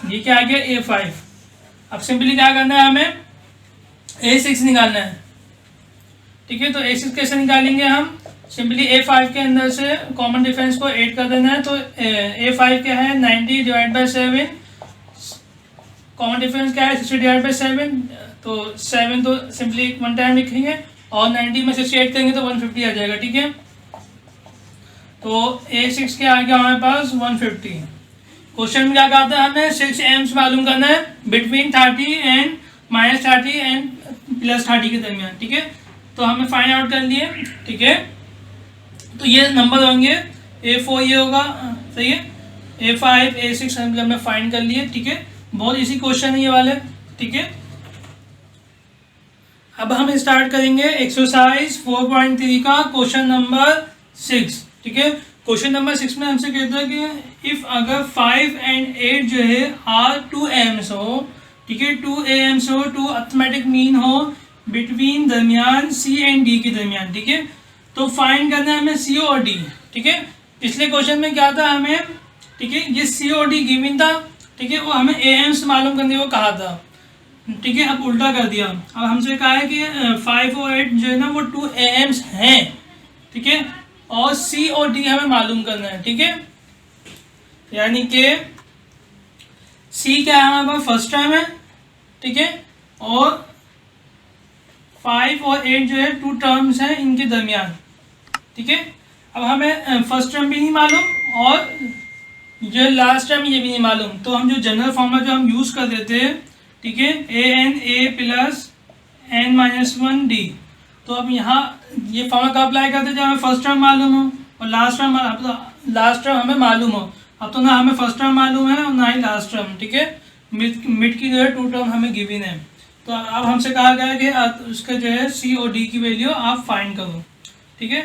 ये क्या आ गया A5। अब सिंपली क्या करना है, हमें A6 निकालना है, ठीक है। तो A6 कैसे निकालेंगे हम, सिंपली A5 के अंदर से कॉमन डिफरेंस को ऐड कर देना है। तो A5 क्या है 90 डिवाइड बाई 7, कॉमन डिफरेंस क्या है 60 डिवाइड बाई 7। तो 7 तो सिंपली वन टाइम लिखेंगे और 90 में 60 ऐड करेंगे तो 150 आ जाएगा, ठीक है। तो A6 के आ गया हमारे पास 150। क्वेश्चन में क्या कहता है, हमें 6 एम्स मालूम करना है बिटवीन 30 एंड -30 एंड +30 के दरमियान, ठीक है। तो हमें फाइंड आउट कर लिए, ठीक है। तो ये नंबर होंगे A4 ये होगा, सही है, A5 A6 हमने फाइंड कर लिए, ठीक है। बहुत इजी क्वेश्चन है ये वाले, ठीक है। अब हम स्टार्ट करेंगे एक्सरसाइज 4.3 का क्वेश्चन नंबर 6, ठीक है। क्वेश्चन नंबर 6 में हमसे कहता है कि इफ अगर 5 एंड 8 जो है आर 2 एम्स हो, ठीक है, 2 एम्स हो, 2 अर्थमेटिक मीन हो बिटवीन दरमियान C एंड D के दरमियान, ठीक है। तो फाइंड करना है हमें C और D, ठीक है। पिछले क्वेश्चन में क्या था हमें, ठीक है, ये C और D गिवन था, ठीक है, वो हमें एम्स मालूम करने को कहा था, ठीक है। अब उल्टा कर दिया। अब हमसे कहा है कि 5 और 8 जो है ना वो 2 एम्स हैं, ठीक है, और C और D हमें मालूम करना है, ठीक है। यानी कि C क्या है हमारे पास फर्स्ट टर्म है, ठीक है, और 5 और 8 जो है 2 टर्म्स हैं इनके दरमियान, ठीक है। अब हमें फर्स्ट टर्म भी नहीं मालूम और जो लास्ट टर्म ये भी नहीं मालूम। तो हम जो जनरल फॉर्मूला जो हम यूज़ कर देते हैं, ठीक है, A प्लस n-1D। तो अब यहाँ ये फॉर्मूला का अप्लाई करते हैं जब हमें फर्स्ट टर्म मालूम हो और लास्ट टर्म हमें मालूम हो। अब तो ना हमें फर्स्ट टर्म मालूम है और ना ही लास्ट टर्म, ठीक है। मिड की जो है 2 टर्म हमें गिवन है। तो अब हमसे कहा गया है कि उसका जो है C और D की वैल्यू आप फाइंड करो, ठीक है।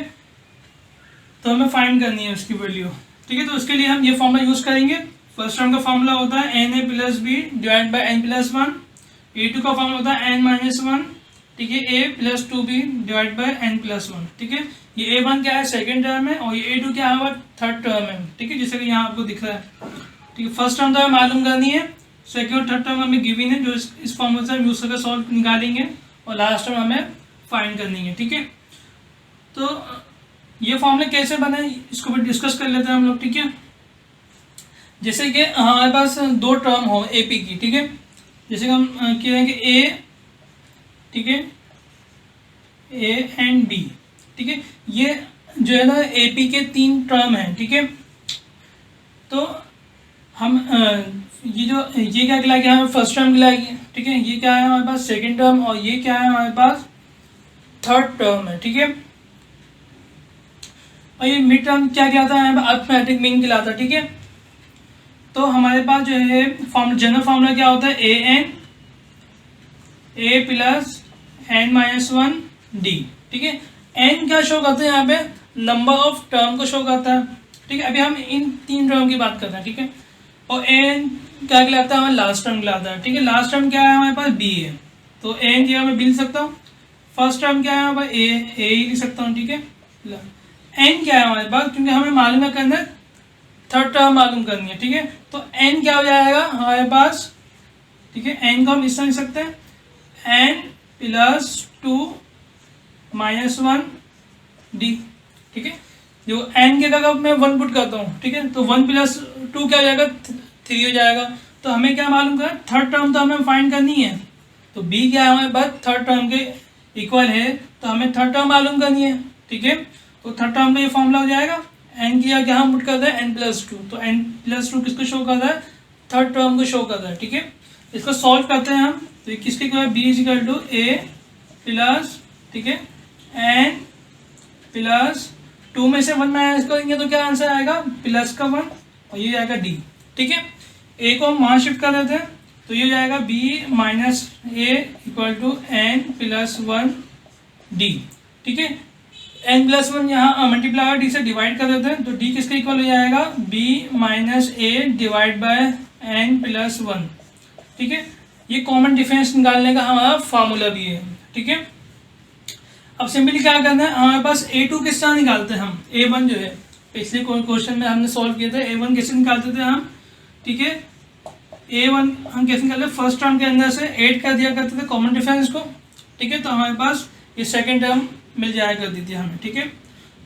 तो हमें फाइंड करनी है उसकी वैल्यू, ठीक है। तो उसके लिए हम ये फॉर्मूला यूज़ करेंगे। फर्स्ट टर्म का फॉर्मूला होता है Na plus B divide by n+1। A2 का फॉर्मूला होता है n-1, ठीक है, A plus 2b divide by n+1, ठीक है। ये A1 क्या है सेकेंड टर्म है और ये A2 क्या है थर्ड टर्म है, ठीक है, जैसे कि यहाँ आपको दिख रहा है, ठीक है। फर्स्ट टर्म तो हमें मालूम करनी है, सेकेंड और थर्ड टर्म हमें गिवन है जो इस फॉर्मूले से हम यूज करके सॉल्व निकालेंगे और लास्ट टर्म हमें फाइंड करनी है, ठीक है। तो ये फॉर्मूला कैसे बना है इसको भी डिस्कस कर लेते हैं हम लोग, ठीक है। जैसे कि हमारे पास दो टर्म हो ए पी की, ठीक है। जैसे कि हम कह रहे हैं कि ए, ठीक है, ए एंड बी, ठीक है। ये जो है ना ए पी के तीन टर्म हैं, ठीक है। तो हम ये क्या गिला गया, हमें फर्स्ट टर्म गिला गया, ठीक है। ये क्या है हमारे पास सेकंड टर्म, और ये क्या है हमारे पास थर्ड टर्म है, ठीक है। और ये मिड टर्म क्या कहलाता है, अरिथमेटिक मीन कहलाता है, ठीक है। तो हमारे पास जो है जनरल फार्मूला क्या होता है, A plus N minus one D, ठीक है। एन क्या शो करते हैं यहाँ पे, नंबर ऑफ टर्म को शो करता है, ठीक है। अभी हम इन तीन टर्म की बात करते हैं, ठीक है। और एन क्या कहलाता है, हमारा लास्ट टर्म कहलाता है, ठीक है। लास्ट टर्म क्या है हमारे पास, बी है। तो एन की मैं बी लिख सकता हूँ। फर्स्ट टर्म क्या है हमारे पास, ए ही लिख सकता हूँ, ठीक है। एन क्या है हमारे पास, क्योंकि हमें मालूम है करना है, थर्ड टर्म मालूम करनी है, ठीक है। तो एन क्या हो जाएगा हमारे पास, ठीक है। एन को हम इस तरह लिख सकते हैं, एन प्लस 2 माइनस 1 डी, ठीक है। जो एन के जगह मैं 1 पुट करता हूँ, ठीक है। तो 1 प्लस 2 क्या हो जाएगा, 3 हो जाएगा। तो हमें क्या मालूम करना, थर्ड टर्म तो हमें फाइंड करनी है। तो बी क्या है हमारे पास, थर्ड टर्म के इक्वल है, तो हमें थर्ड टर्म मालूम करनी है, ठीक है। तो थर्ड टर्म का ये फॉर्मूला हो जाएगा, एन की जगह हम पुट करते हैं एन प्लस 2। तो एन प्लस 2 किसको शो करता है, थर्ड टर्म को शो करता है, ठीक है। इसको सॉल्व करते हैं हम, तो किसके equal, B is equal to A plus, ठीक है, एन प्लस 2 में से 1 माइनस करेंगे तो क्या आंसर आएगा, प्लस का 1, और ये आएगा डी, ठीक है। ए को हम वहाँ शिफ्ट कर देते हैं, तो ये जाएगा B minus A equal to N plus 1 D, ठीक है। एन प्लस 1 यहाँ मल्टीप्लाई डी से डिवाइड कर देते हैं, तो डी किसके इक्वल हो जाएगा, B minus A divide by N plus 1, ठीक है। ये कॉमन डिफरेंस निकालने का हमारा फार्मूला भी है, ठीक है। अब सिंपली क्या करना है, हमारे पास a2 किस तरह निकालते हैं हम, a1 जो है पिछले क्वेश्चन में हमने सॉल्व किए थे, a1 कैसे निकालते थे हम, ठीक है। a1 हम कैसे निकालते हैं, फर्स्ट टर्म के अंदर से 8 कर दिया करते थे कॉमन डिफरेंस को, ठीक है। तो हमारे पास ये सेकेंड टर्म मिल जाया करती थी हमें, ठीक है।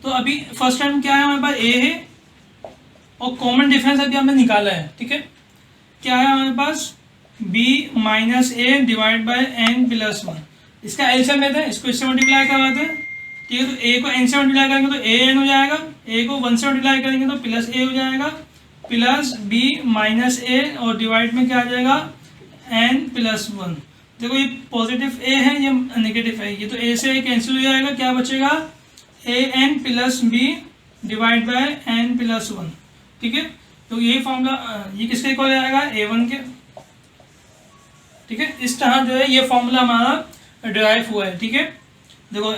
तो अभी फर्स्ट टर्म क्या है हमारे पास, a है, और कॉमन डिफरेंस अभी हमने निकाला है, ठीक है। क्या है हमारे पास, b minus A divide by N plus 1। इसका एलसीएम लेते हैं, इसको इससे मल्टीप्लाई करवाते हैं, ठीक है। तो ए को एन से मल्टीप्लाई करेंगे तो ए एन हो जाएगा, ए को 1 से मल्टीप्लाई करेंगे तो प्लस ए हो जाएगा, प्लस बी माइनस ए, और डिवाइड में क्या आ जाएगा, एन प्लस 1। देखो ये पॉजिटिव ए है, ये नेगेटिव है, ये तो ए से ए कैंसिल हो जाएगा, क्या बचेगा, A N plus B divide by N plus 1, ठीक है। तो ये फॉर्मूला ये किसके इक्वल आएगा, a1 के, ठीक है। इस तरह जो है ये फॉर्मूला हमारा डिराइव हुआ है, ठीक है। देखो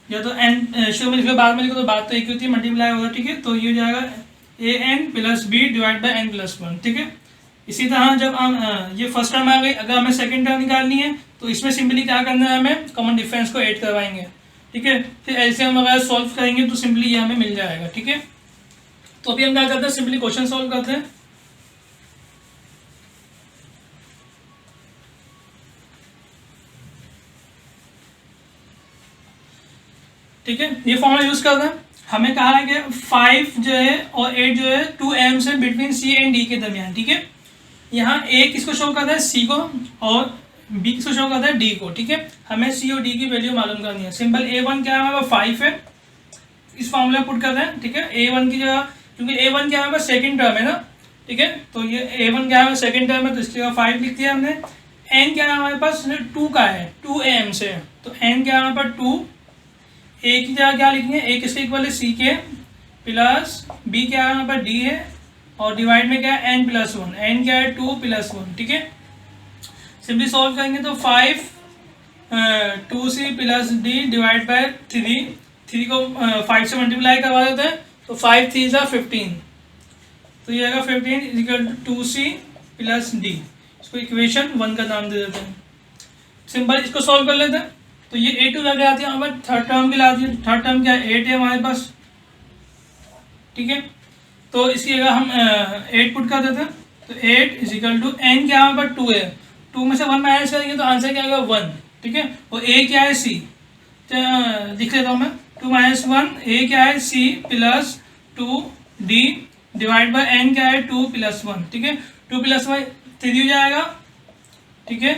या तो एन शुरू में लिखो बाद में लिखो तो बात तो एक होती है, मल्टीप्लाई होगा, ठीक है। तो ये हो जाएगा A N plus B divide by N plus 1, ठीक है। इसी तरह जब हम ये फर्स्ट टर्म आ गई, अगर हमें सेकंड टर्म निकालनी है तो इसमें सिंपली क्या करना है, हमें कॉमन डिफरेंस को ऐड करवाएंगे, ठीक है। फिर एलसीएम वगैरह सॉल्व करेंगे तो सिंपली ये हमें मिल जाएगा, ठीक है। तो अभी हम क्या करते हैं, सिंपली क्वेश्चन सॉल्व करते हैं। ठीक है, ये फॉर्मूला यूज करते हैं। हमें कहा है कि 5 जो है और 8 जो है 2m से बिटवीन सी एंड डी के दरमियान, ठीक है। यहाँ a किसको शो करता है, सी को, और b किसको शो करता है, d को, ठीक है। हमें c और d की वैल्यू मालूम करनी है। सिंपल a1 क्या है हमारा 5 है, इस फॉर्मूला पुट करते हैं, ठीक है। a1 की जगह, क्योंकि a1 क्या है हमारा सेकंड टर्म है ना, ठीक है। तो ये a1 क्या है सेकंड टर्म है, तो इसकी जगह 5 लिख दिया हमने। n क्या है हमारे पास 2 का है, 2am से, तो n क्या है हमारे पास 2, a की जगह क्या लिखेंगे, a किसके इक्वल है, c के, प्लस b क्या है हमारे पास d है, और डिवाइड में क्या है n प्लस 1, n क्या है 2 प्लस 1, ठीक है। सिंपली सॉल्व करेंगे तो 5 2c plus d divide by 3 को 5 से मल्टीप्लाई करवा देते हैं, तो 5 3 = 15, तो ये आएगा 15 equal to 2c plus d। इसको इक्वेशन 1 का नाम दे देते हैं। सिंपल इसको सॉल्व कर लेते हैं, तो ये a2 लग आती है हमारे थर्ड टर्म के लाती है। थर्ड टर्म क्या है, 8 है हमारे पास, ठीक है। तो इसकी जगह हम 8 पुट कर देते हैं, तो 8 इज इक्वल टू n क्या हमारे पास 2 है, 2 में से 1 माइनस करेंगे तो आंसर क्या आएगा 1, ठीक है। और a क्या है c, तो लिख लेता हूँ मैं, 2 माइनस 1 ए क्या है C plus 2 D divide by N क्या है 2 प्लस 1, ठीक है। 2 प्लस 1 3 हो जाएगा, ठीक है।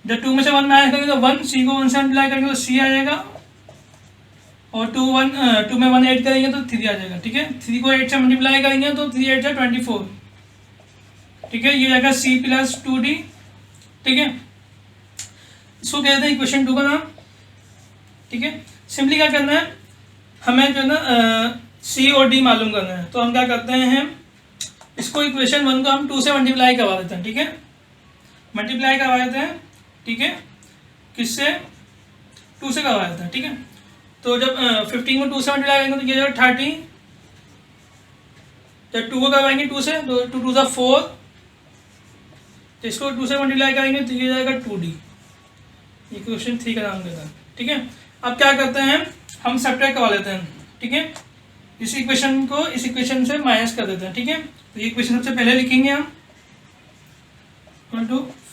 जब 2 में से 1 माइनस करेंगे तो 1, सी को 1 से मल्टीप्लाई करेंगे तो सी आ जाएगा, और 2 में 1 ऐड करेंगे तो 3 आ जाएगा, ठीक है। 3 को 8 से मल्टीप्लाई करेंगे तो 3 8 से 24, ठीक है। ये जाएगा सी प्लस 2d, ठीक है। इसको कहते हैं इक्वेशन 2 का नाम, ठीक है। सिंपली क्या करना है, हमें जो है ना सी और डी मालूम करना है, तो हम क्या करते हैं, इसको इक्वेशन 1 को हम 2 से मल्टीप्लाई करवा देते हैं, ठीक है। मल्टीप्लाई करवा देते हैं, ठीक है। किससे? 2 से करवा देते हैं, ठीक है। तो जब 15 को 2 से मल्टीप्लाई करेंगे तो ये जाएगा 30, जब 2 को करवाएंगे 2 से तो 2 2 4, तो इसको 2 से मल्टीप्लाई करेंगे तो ये जाएगा 2d। ये क्वेश्चन 3 का नाम देता है, ठीक है। अब क्या करते हैं, हम सब्ट्रैक्ट करवा लेते हैं, ठीक है। इस इक्वेशन को इस इक्वेशन से माइनस कर देते हैं, ठीक है। तो ये इक्वेशन सबसे पहले लिखेंगे हम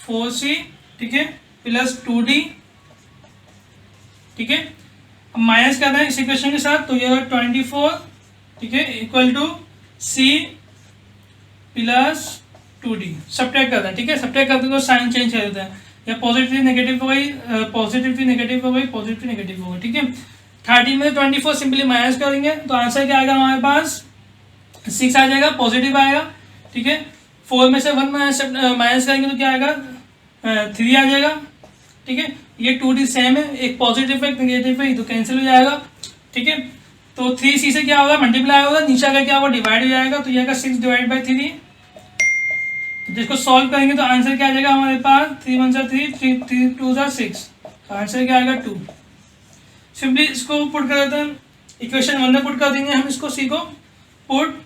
4c, ठीक है, प्लस 2d, ठीक है। अब माइनस करना है इस इक्वेशन के साथ, तो ये 24, ठीक है, equal to c plus 2d। Subtract करते हैं, ठीक है। सब्ट्रैक्ट करते हैं तो साइन चेंज कर देते हैं, या पॉजिटिव नेगेटिव हो गई, पॉजिटिव नेगेटिव हो गई, पॉजिटिव नेगेटिव हो गई, ठीक है। 30 में 24 सिंपली माइनस करेंगे तो आंसर क्या आएगा हमारे पास 6 आ जाएगा, पॉजिटिव आएगा, ठीक है। 4 में से 1 माइनस करेंगे तो क्या आएगा 3 आ जाएगा, ठीक है। ये 2d सेम है, एक पॉजिटिव है एक नेगेटिव है, तो कैंसिल हो जाएगा, ठीक है। तो 3c से क्या होगा मल्टीप्लाई होगा, नीचे आकर क्या होगा डिवाइड हो जाएगा, तो ये आएगा 6 डिवाइड बाई 3। जिसको सॉल्व करेंगे तो आंसर क्या आ जाएगा हमारे पास 3 1 3 3 2 6, आंसर क्या आएगा 2। सिंपली इसको पुट कर देते हैं, इक्वेशन 1 में पुट कर देंगे हम इसको, सी को पुट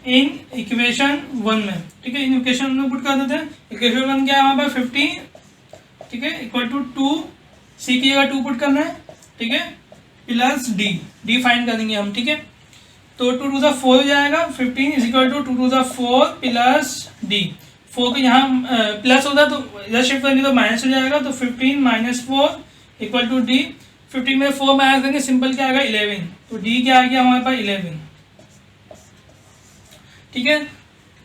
इन इक्वेशन 1 में, ठीक है। इन इक्वेशन में पुट कर देते हैं, इक्वेशन 1 क्या है हमारे पास 50, ठीक है, इक्वल टू 2, सी की जगह 2 पुट करना है, ठीक है, प्लस डी फाइंड कर देंगे हम, ठीक है। तो 2 2 4 हो जाएगा, 15 is equal to 2 2 4 plus D. 4 को यहाँ प्लस होता तो इधर शिफ्ट करेंगे तो माइनस हो जाएगा, तो 15 माइनस 4 इक्वल टू डी। 15 में 4 माइनस करेंगे सिंपल क्या आएगा 11, तो डी क्या आ गया हमारे पास 11, ठीक है।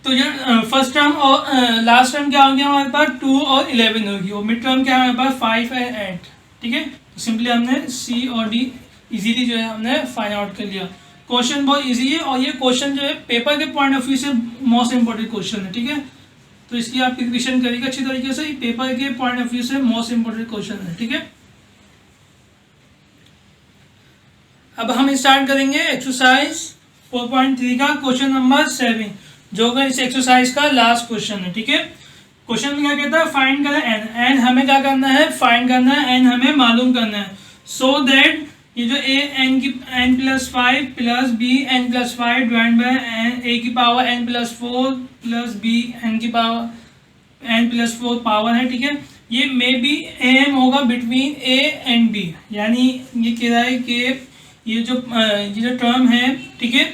तो जो फर्स्ट टर्म और लास्ट टर्म क्या हो गया हमारे पास 2 और 11 होगी, और मिड टर्म क्या है हमारे पास 5 एंड 8, ठीक है। तो सिंपली हमने सी और डी इजीली जो है हमने फाइंड आउट कर लिया। क्वेश्चन बहुत इजी है, और ये क्वेश्चन जो है पेपर के पॉइंट ऑफ व्यू से मोस्ट इंपॉर्टेंट क्वेश्चन है, ठीक है। तो इसकी आप रिविजन करिएगा अच्छी तरीके से, पेपर के पॉइंट ऑफ व्यू से मोस्ट इंपॉर्टेंट क्वेश्चन है, ठीक है। अब हम स्टार्ट करेंगे एक्सरसाइज 4.3 का क्वेश्चन नंबर 7, जो कि इस एक्सरसाइज का लास्ट क्वेश्चन है, ठीक है। क्वेश्चन में क्या कहता है, फाइंड करना एन, एन हमें क्या करना है फाइंड करना है, एन हमें मालूम करना है, सो दैट ये जो ए एन की N plus 5 plus B N plus 5 divide by A की power N plus 4 plus B N की पावर एन प्लस 4 पावर है, ठीक है। ये मे बी एम होगा बिटवीन ए एंड बी, यानी ये कह रहा है कि ये जो टर्म है, ठीक है,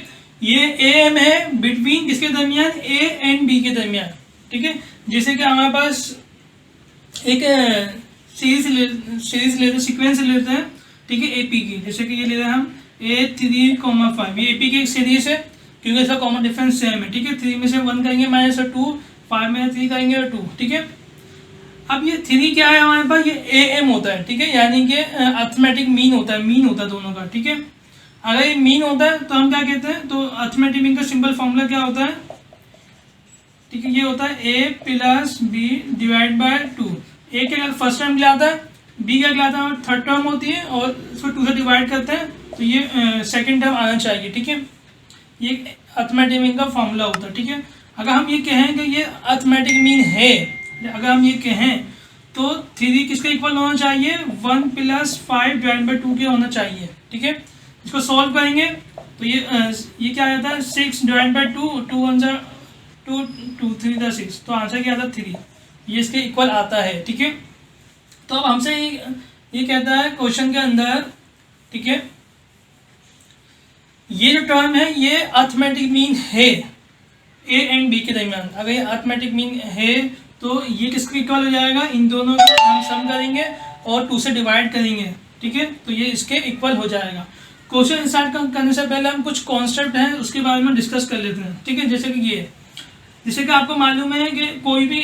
ये ए एम है बिटवीन किसके दरमियान ए एंड बी के दरमियान, ठीक है। जैसे कि हमारे पास एक सीरीज लेते सीक्वेंस लेते हैं, ठीक है, एपी की, जैसे कि ये ले रहे हैं हम A3,5, ये एपी की एक सीरीज है क्योंकि इसका कॉमन डिफरेंस सेम है, ठीक है। 3 में से 1 करेंगे माइनस 2, 5 में 3 करेंगे और 2, ठीक है। अब ये 3 क्या है हमारे पास, ये ए एम होता है, ठीक है, यानी कि अर्थमेटिक मीन होता है, मीन होता है दोनों का, ठीक है। अगर ये मीन होता है तो हम क्या कहते हैं, तो अर्थमेटिक मीन का सिंपल फॉर्मूला क्या होता है, ठीक है, ये होता है A plus B divide by 2। ए क्या फर्स्ट टर्म क्या आता है, बी क्या कहलाता है थर्ड टर्म होती है, और उसको 2 से डिवाइड करते हैं तो ये सेकंड टर्म आना चाहिए, ठीक है। ये अर्थमेटिक मीन का फॉर्मूला होता है, ठीक है। अगर हम ये कहें कि ये अर्थमेटिक मीन है, अगर हम ये कहें तो 3 किसका इक्वल होना चाहिए 1 प्लस 5 डिवाइड बाई 2 के होना चाहिए, ठीक है। इसको सॉल्व करेंगे तो ये क्या आता है 6 डिवाइड बाई 2, 2 1 2 2 3 6, तो आंसर क्या आता है 3, ये इसके इक्वल आता है, ठीक है। तो अब हमसे ये कहता है क्वेश्चन के अंदर, ठीक है, ये जो टर्म है ये अर्थमेटिक मीन है ए एंड बी के दरमियान। अगर ये अर्थमेटिक मीन है तो ये किसके इक्वल हो जाएगा, इन दोनों को हम सम करेंगे और 2 से डिवाइड करेंगे, ठीक है, तो ये इसके इक्वल हो जाएगा। क्वेश्चन स्टार्ट करने से पहले हम कुछ कॉन्सेप्ट हैं उसके बारे में डिस्कस कर लेते हैं, ठीक है। जैसे कि ये, जैसे कि आपको मालूम है कि कोई भी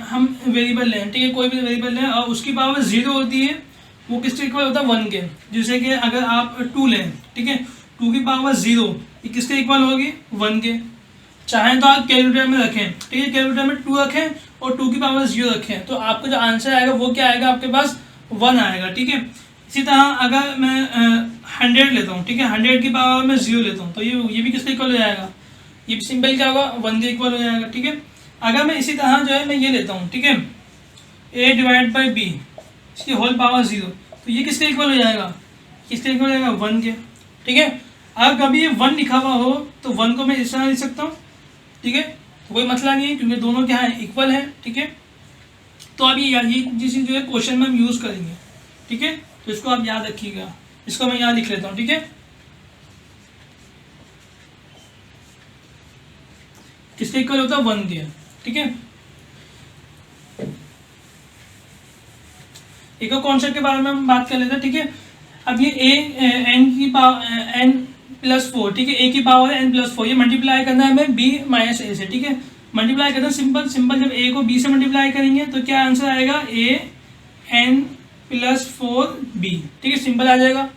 हम वेरिएबल लें, ठीक है, कोई भी वेरिएबल लें और उसकी पावर 0 होती है, वो किसके इक्वल होता है 1 के। जैसे कि अगर आप 2 लें, ठीक है, 2 की पावर 0 ये किसके इक्वल होगी 1 के। चाहें तो आप कैलकुलेटर में रखें, ठीक है, कैलकुलेटर में 2 रखें और 2 की पावर 0 रखें, तो आपको जो आंसर आएगा वो क्या आएगा, आपके पास 1 आएगा, ठीक है। इसी तरह अगर मैं 100 लेता हूँ, ठीक है, 100 की पावर में 0 लेता हूँ, तो ये भी किसके इक्वल हो जाएगा, ये भी सिंपल क्या होगा 1 के इक्वल हो जाएगा, ठीक है। अगर मैं इसी तरह जो है मैं ये लेता हूँ, ठीक है, a डिवाइड बाई b इसकी होल पावर 0, तो ये किसके इक्वल हो जाएगा, किसके इक्वल हो जाएगा 1 के, ठीक है। अगर कभी ये 1 लिखा हुआ हो तो 1 को मैं इस तरह लिख सकता हूँ, ठीक है, तो कोई मसला नहीं है क्योंकि दोनों क्या है इक्वल है, ठीक है। तो अभी ये चीज़ जो है क्वेश्चन में हम यूज़ करेंगे, ठीक है, तो इसको आप याद रखिएगा। इसको मैं यहाँ लिख लेता हूँ, ठीक है, किसके इक्वल होता है 1 के, ठीक है। एक और कॉन्सेप्ट के बारे में हम बात कर लेते हैं, ठीक है। अब ये n की पावर n+4, ठीक है, a की पावर n+4, ये मल्टीप्लाई करना है हमें b माइनस a से, ठीक है। मल्टीप्लाई करना सिंपल जब a को b से मल्टीप्लाई करेंगे तो क्या आंसर आएगा a n+4b, ठीक है, सिंपल आ जाएगा।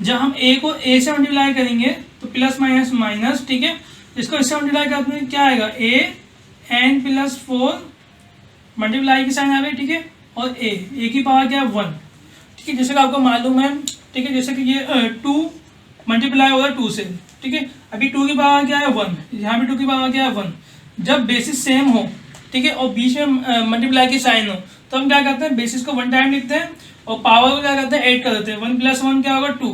जब हम a को a से मल्टीप्लाई करेंगे तो प्लस माइनस माइनस, ठीक है, इसको इससे मल्टीप्लाई करते हैं क्या आएगा a n+4 मल्टीप्लाई की साइन आ गई, ठीक है, और a की पावर क्या है 1, ठीक है। जैसे कि आपको मालूम है, ठीक है, जैसे कि ये 2 मल्टीप्लाई होगा 2 से, ठीक है, अभी 2 की पावर क्या है 1, यहाँ भी 2 की पावर क्या है 1। जब बेसिस सेम हो, ठीक है, और बीच में मल्टीप्लाई की साइन हो तो हम क्या करते हैं बेसिस को 1 टाइम लिखते हैं और पावर को क्या करते हैं 8 कर देते हैं। 1 + 1 क्या होगा 2,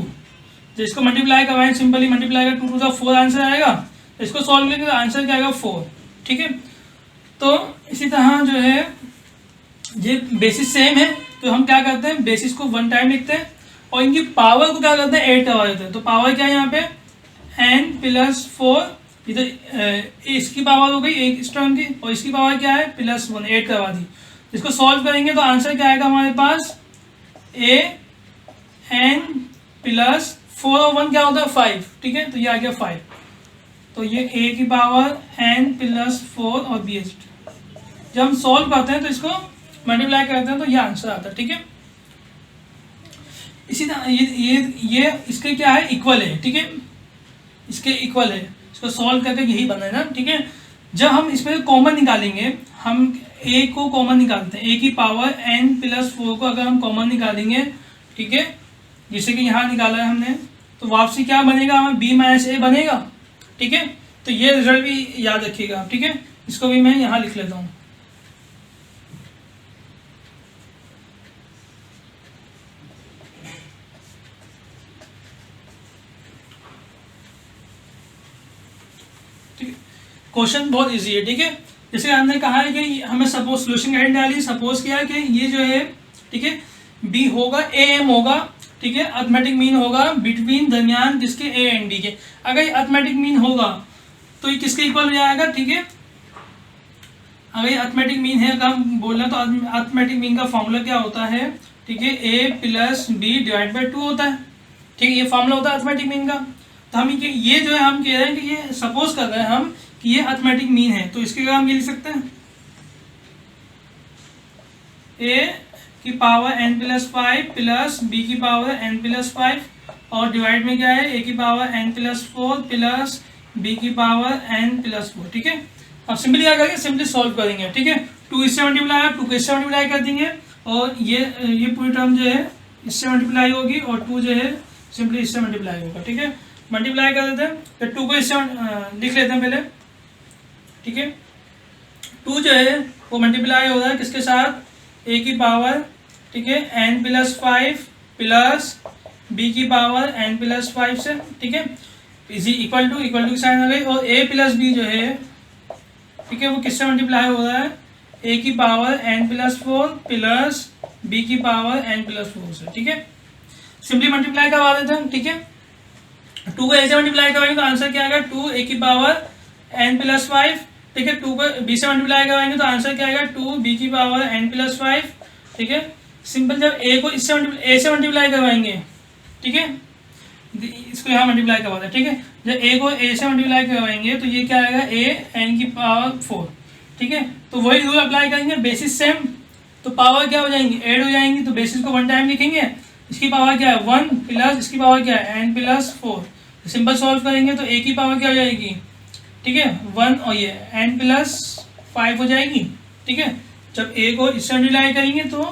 तो इसको मल्टीप्लाई करवाएं, सिंपली मल्टीप्लाई कर 2 टू द 4 आंसर आएगा। इसको सॉल्व करेंगे तो आंसर क्या आएगा 4, ठीक है। तो इसी तरह जो है ये बेसिस सेम है तो हम क्या करते हैं बेसिस को 1 टाइम लिखते हैं और इनकी पावर को क्या करते हैं 8 करवा देते हैं। तो पावर क्या है यहाँ पे n+4, इधर इसकी पावर हो गई एक इस टर्म की और इसकी पावर क्या है +1, 8 करवा दी। इसको सॉल्व करेंगे तो आंसर क्या आएगा हमारे पास a n+4 और 1 क्या होता है 5, ठीक है, तो ये आ गया 5। तो ये a की पावर n+4 और b, जब हम सॉल्व करते हैं तो इसको मल्टीप्लाई करते हैं तो ये आंसर आता है, ठीक है। इसी तरह ये इसके क्या है इक्वल है, ठीक है, इसके इक्वल है। इसको सॉल्व करके यही बना है ना, ठीक है। जब हम इसमें कॉमन निकालेंगे, हम a को कॉमन निकालते हैं, a की पावर n+4 को अगर हम कॉमन निकालेंगे, ठीक है, जैसे कि यहाँ निकाला है हमने, तो वापसी क्या बनेगा हमें b - a बनेगा, ठीक है। तो ये रिजल्ट भी याद रखिएगा, ठीक है। इसको भी मैं यहाँ लिख लेता हूँ। क्वेश्चन बहुत इजी है, ठीक है। जैसे हमने कहा है कि हमें सपोज सोल्यूशन गाइड डाली, सपोज किया कि ये जो है, ठीक है, बी होगा am होगा, ठीक है, अर्थमेटिक मीन होगा बिटवीन दरमियान किसके a एंड b के। अगर ये अर्थमेटिक मीन होगा तो ये किसके इक्वल हो जाएगा, ठीक है। अगर ये अर्थमेटिक मीन है, अगर हम बोल रहे हैं तो अर्थमेटिक मीन का फॉर्मूला क्या होता है, ठीक है, a + b डिवाइड बाई 2 होता है, ठीक है, ये फॉर्मूला होता है अर्थमेटिक मीन का। तो हम ये जो है हम कह रहे हैं कि ये सपोज कर रहे हैं हम कि ये अर्थमेटिक मीन है, तो इसके हम ये लिख सकते हैं a की पावर n+5 प्लस b की पावर n+5 और डिवाइड में क्या है a की पावर n+4 प्लस b की पावर n+4, ठीक है। अब सिंपली क्या करेंगे, सिंपली सॉल्व करेंगे, ठीक है। 2 इससे मल्टीप्लाई 2 को इससे मल्टीप्लाई कर देंगे और ये पूरी टर्म जो है इससे मल्टीप्लाई होगी और 2 जो है सिंपली इससे मल्टीप्लाई होगा, ठीक है। मल्टीप्लाई कर देते हैं, फिर 2 को इससे लिख लेते हैं पहले, ठीक है। 2 जो है वो मल्टीप्लाई हो रहा है किसके साथ, a की पावर, ठीक है, n+5 प्लस b की पावर n+5 से, ठीक है, इजी इक्वल टू की साइन आ गई और a + b जो है, ठीक है, वो किससे मल्टीप्लाई हो रहा है a की पावर n+4 प्लस b की पावर n+4 से, ठीक है। सिंपली मल्टीप्लाई करवा देते हैं, ठीक है। 2 को a से मल्टीप्लाई करवाएंगे तो आंसर क्या आएगा 2 a की पावर n+5, ठीक है। 2 को b से मल्टीप्लाई करवाएंगे तो आंसर क्या आएगा 2 b की पावर n+5, ठीक है। सिंपल जब ए को इससे ए से मल्टीप्लाई करवाएंगे, ठीक है, इसको यहाँ मल्टीप्लाई करवाते हैं, ठीक है। जब ए को ए से मल्टीप्लाई करवाएंगे तो ये क्या आएगा, ए एन की पावर 4, ठीक है। तो वही रूल अप्लाई करेंगे, बेसिस सेम, तो पावर क्या हो जाएंगी, ऐड हो जाएंगी, तो बेसिस को वन टाइम लिखेंगे, इसकी पावर क्या है 1 प्लस इसकी पावर क्या है एन प्लस 4। सिंपल सॉल्व करेंगे तो ए की पावर क्या हो जाएगी, ठीक है 1, और ये एन प्लस 5 हो जाएगी, ठीक है। जब ए को इससे मल्टीप्लाई करेंगे तो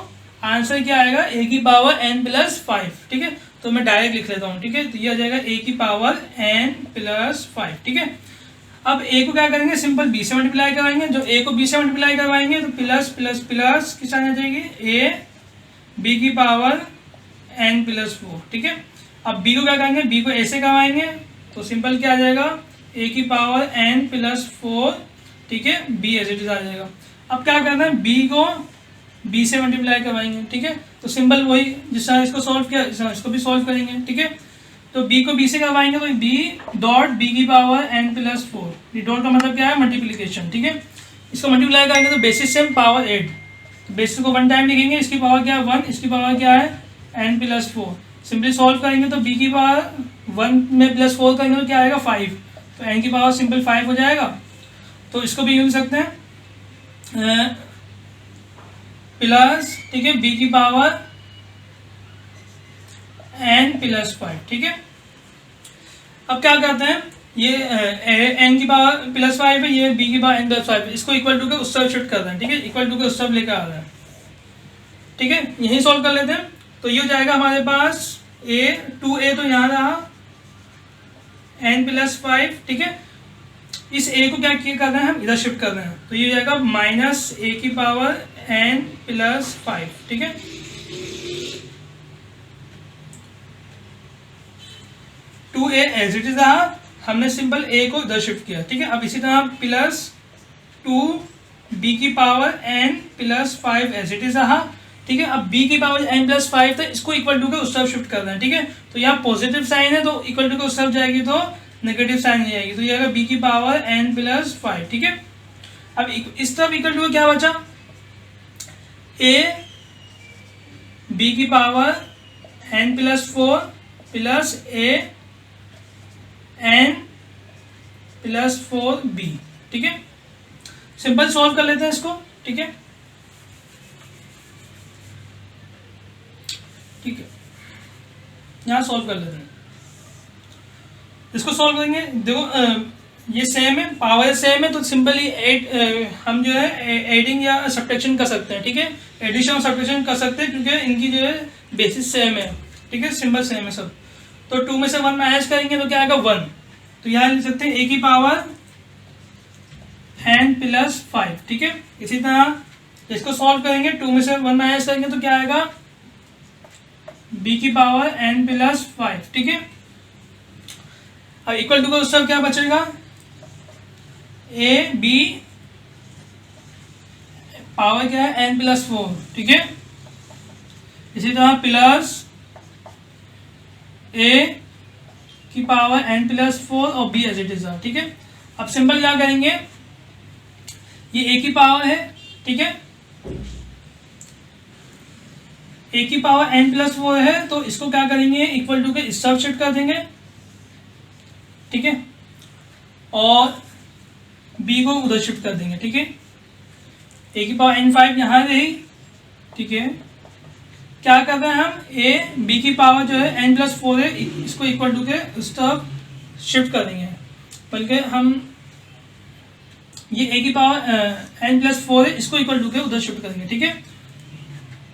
आंसर क्या आएगा, ए की पावर एन प्लस 5, ठीक है। तो मैं डायरेक्ट लिख लेता हूँ, ठीक है। तो ये आ जाएगा ए की पावर एन प्लस 5, ठीक है। अब ए को क्या करेंगे, सिंपल बी से मल्टीप्लाई करवाएंगे, जो ए को बी से मल्टीप्लाई करवाएंगे तो प्लस प्लस प्लस किस आ जाएगी, ए बी की पावर एन प्लस 4, ठीक है। अब बी को क्या करेंगे, बी को ए से करवाएंगे तो सिंपल क्या आ जाएगा, ए की पावर एन प्लस 4, ठीक है, बी एज इट इज आ जाएगा। अब क्या करना है, बी को बी से मल्टीप्लाई करवाएंगे, ठीक है। तो सिंपल वही जिस तरह इसको सॉल्व किया इस तरह इसको भी सॉल्व करेंगे, ठीक है। तो बी को बी से करवाएंगे तो बी डॉट बी की पावर एन प्लस 4, ये डॉट का मतलब क्या है, मल्टीप्लीकेशन, ठीक है। इसको मल्टीप्लाई करेंगे तो बेसिस सेम पावर 8, तो बेसिस को वन टाइम लिखेंगे, इसकी पावर क्या है 1, इसकी पावर क्या है एन प्लस 4। सिंपली सॉल्व करेंगे तो बी की पावर 1 में प्लस 4 करेंगे तो क्या आएगा 5, तो एन की पावर सिंपल 5 हो जाएगा। तो इसको भी यूज सकते हैं प्लस, ठीक है, बी की पावर एन प्लस 5, ठीक है। अब क्या करते हैं, ये एन की पावर प्लस 5 है, ये बी की पावर एन प्लस 5, इसको इक्वल टू के उस तरफ शिफ्ट कर रहे हैं, ठीक है, इक्वल टू के उस तरफ लेकर आ रहे हैं, ठीक है। यही सॉल्व कर लेते हैं। तो ये हो जाएगा हमारे पास ए 2a तो यहाँ रहा एन प्लस 5, ठीक है। इस a को क्या किया कर रहे हैं, हम इधर शिफ्ट कर रहे हैं, तो ये हो जाएगा माइनस ए की पावर एन प्लस 5, ठीक है। Two A as it is रहा, हमने सिंपल a को इधर शिफ्ट किया, ठीक है। अब इसी तरह प्लस 2b की power n plus 5 as it is रहा, ठीक है। अब b की पावर n प्लस 5 था, इसको इक्वल टू के उस तरफ शिफ्ट कर रहे हैं, ठीक है। तो यहाँ पॉजिटिव साइन है तो इक्वल टू के उस तरफ जाएगी तो नेगेटिव साइन नहीं आएगी, तो ये आएगा b की पावर n प्लस 5, ठीक है। अब इस तरफ इक्वल टू क्या बचा, a b की power n plus 4 plus a n plus 4b, ठीक है। सिंपल सॉल्व कर लेते हैं इसको, ठीक है, ठीक है। यहाँ सॉल्व कर लेते हैं, इसको सॉल्व करेंगे। देखो ये सेम है, पावर सेम है, तो सिंपली हम जो है एडिंग या सब्ट्रैक्शन कर सकते हैं, ठीक है। एडिशन और सब्ट्रैक्शन कर सकते हैं क्योंकि इनकी जो है बेसिस सेम है, ठीक है, सिंबल सेम है सब। तो 2 में से 1 माइनस करेंगे तो क्या आएगा 1, तो यहाँ लिख सकते हैं a की पावर n प्लस 5, ठीक है। इसी तरह इसको सॉल्व करेंगे, 2 में से 1 माइनस करेंगे तो क्या आएगा b की पावर n प्लस 5, ठीक है। अब इक्वल टू का उत्तर क्या बचेगा, a b पावर क्या है n प्लस 4, ठीक है। इसी तरह प्लस a की पावर n प्लस 4 और b एज इट इज, ठीक है। अब सिंपल क्या करेंगे, ये a की पावर है, ठीक है, a की पावर n प्लस 4 है, तो इसको क्या करेंगे इक्वल टू के इस तरफ शिफ्ट कर देंगे, ठीक है, और b को उधर शिफ्ट कर देंगे, ठीक है। a की पावर n5 यहाँ रही, ठीक है। क्या कर रहे हैं हम, a b की पावर जो है n प्लस 4 है, इसको इक्वल टू के उस तरफ शिफ्ट कर देंगे, बल्कि हम ये a की पावर n प्लस 4 है, इसको इक्वल टू के उधर शिफ्ट करेंगे, ठीक है।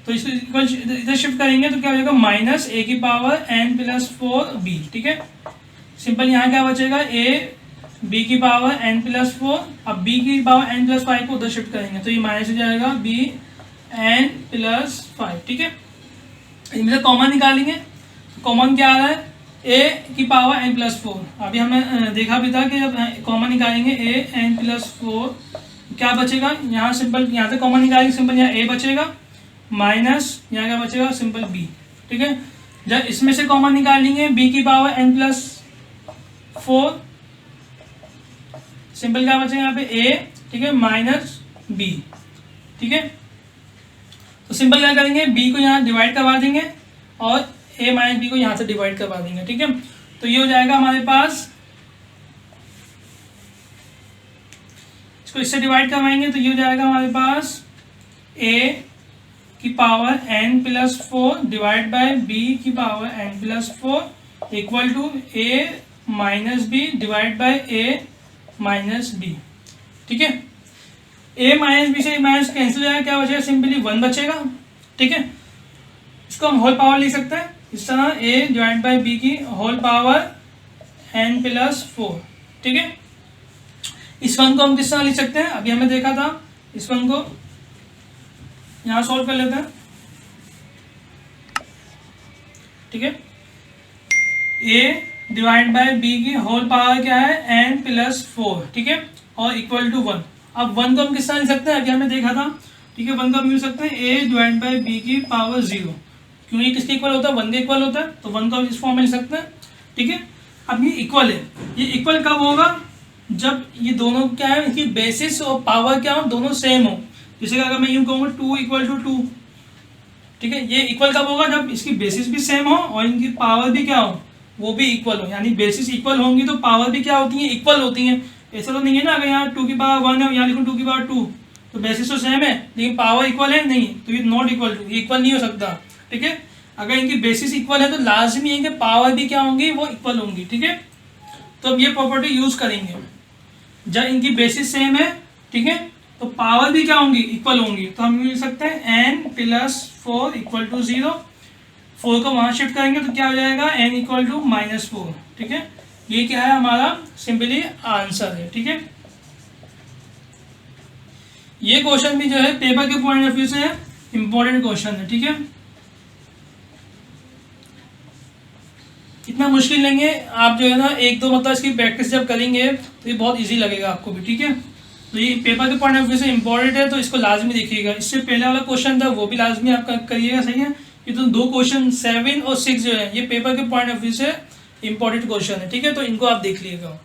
तो इसको इक्वल इधर शिफ्ट करेंगे तो क्या हो जाएगा माइनस a की पावर n प्लस 4b, ठीक है। सिंपल यहाँ क्या बचेगा, a b की पावर n प्लस 4, अब b की पावर n प्लस 5 को उधर शिफ्ट करेंगे तो ये माइनस हो जाएगा b n प्लस 5, ठीक है। इनमें से कॉमन निकालेंगे, कॉमन क्या आ रहा है, a की पावर n प्लस 4, अभी हमने देखा भी था कि जब कॉमन निकालेंगे a n प्लस 4 क्या बचेगा, यहाँ सिंपल यहाँ से कॉमन निकालेंगे, सिंपल यहाँ a बचेगा माइनस यहाँ क्या बचेगा सिंपल b, ठीक है। जब इसमें से कॉमन निकालेंगे b की पावर n प्लस 4, सिंपल क्या बचेगा यहाँ पे a, ठीक है, माइनस b, ठीक है। तो सिंपल क्या करेंगे, b को यहाँ डिवाइड करवा देंगे और a माइनस बी को यहाँ से डिवाइड करवा देंगे, ठीक है। तो ये हो जाएगा हमारे पास, इसको इससे डिवाइड करवाएंगे तो ये हो जाएगा हमारे पास a की power n plus 4 divide by b की power n plus 4 equal to a minus B divide by a minus B, ठीक है। a माइनस बी से माइनस कैंसिल हो जाएगा, क्या बचेगा, सिंपली 1 बचेगा, ठीक है। इसको हम होल पावर लिख सकते हैं इस तरह, a डिवाइड बाय b की होल पावर n प्लस 4, ठीक है। इस वन को हम किस तरह लिख सकते हैं, अभी हमने देखा था, इस वन को यहाँ सॉल्व कर लेते हैं, ठीक है। a डिवाइड बाय b की होल पावर क्या है, n प्लस 4, ठीक है, और इक्वल टू 1। अब 1 को हम किस तरह लिख सकते हैं, अभी हमने देखा था, ठीक है। 1 को हम लिख सकते हैं a डिवाइड बाय b की पावर 0, क्योंकि किसके इक्वल होता है, 1 के इक्वल होता है, तो 1 को हम इस फॉर्म में लिख सकते हैं, ठीक है। अब ये इक्वल है, ये इक्वल कब होगा, जब ये दोनों क्या है, इनकी बेसिस और पावर क्या हो, दोनों सेम हो। जैसे अगर मैं यूँ कहूँगा 2 इक्वल टू 2, ठीक है, ये इक्वल कब होगा, जब इसकी बेसिस भी सेम हो और इनकी पावर भी क्या हो, वो भी इक्वल हो। यानी बेसिस इक्वल होंगी तो पावर भी क्या होती है, इक्वल होती हैं। ऐसा तो नहीं है ना, अगर यहाँ 2 की पावर 1 है, यहाँ लिखूँ 2 की पावर 2, तो बेसिस तो सेम है लेकिन पावर इक्वल है नहीं, तो ये नॉट इक्वल टू, इक्वल नहीं हो सकता, ठीक है। अगर इनकी बेसिस इक्वल है तो लाजमी है कि पावर भी क्या होंगी, वो इक्वल होंगी, ठीक है। तो अब ये प्रॉपर्टी यूज करेंगे, जब इनकी बेसिस सेम है, ठीक है, तो पावर भी क्या होंगी, इक्वल होंगी। तो हम लिख सकते हैं n प्लस 4 इक्वल टू 0, 4 को वहाँ शिफ्ट करेंगे तो क्या हो जाएगा, n इक्वल टू माइनस 4, ठीक है। ये क्या है, हमारा सिंपली आंसर है, ठीक है। ये क्वेश्चन भी जो है पेपर के पॉइंट ऑफ व्यू से इंपॉर्टेंट क्वेश्चन है, ठीक है। इतना मुश्किल नहीं है, आप जो है ना एक दो मतलब इसकी प्रैक्टिस जब करेंगे तो ये बहुत इजी लगेगा आपको भी, ठीक है। तो ये पेपर के पॉइंट ऑफ व्यू से इंपॉर्टेंट है, तो इसको लाजमी देखिएगा। इससे पहले वाला क्वेश्चन था वो भी लाजमी आप करिएगा, सही है। ये तो 2 क्वेश्चन 7 और 6 जो है ये पेपर के पॉइंट ऑफ व्यू से इंपॉर्टेंट क्वेश्चन है, ठीक है, तो इनको आप देख लीजिएगा।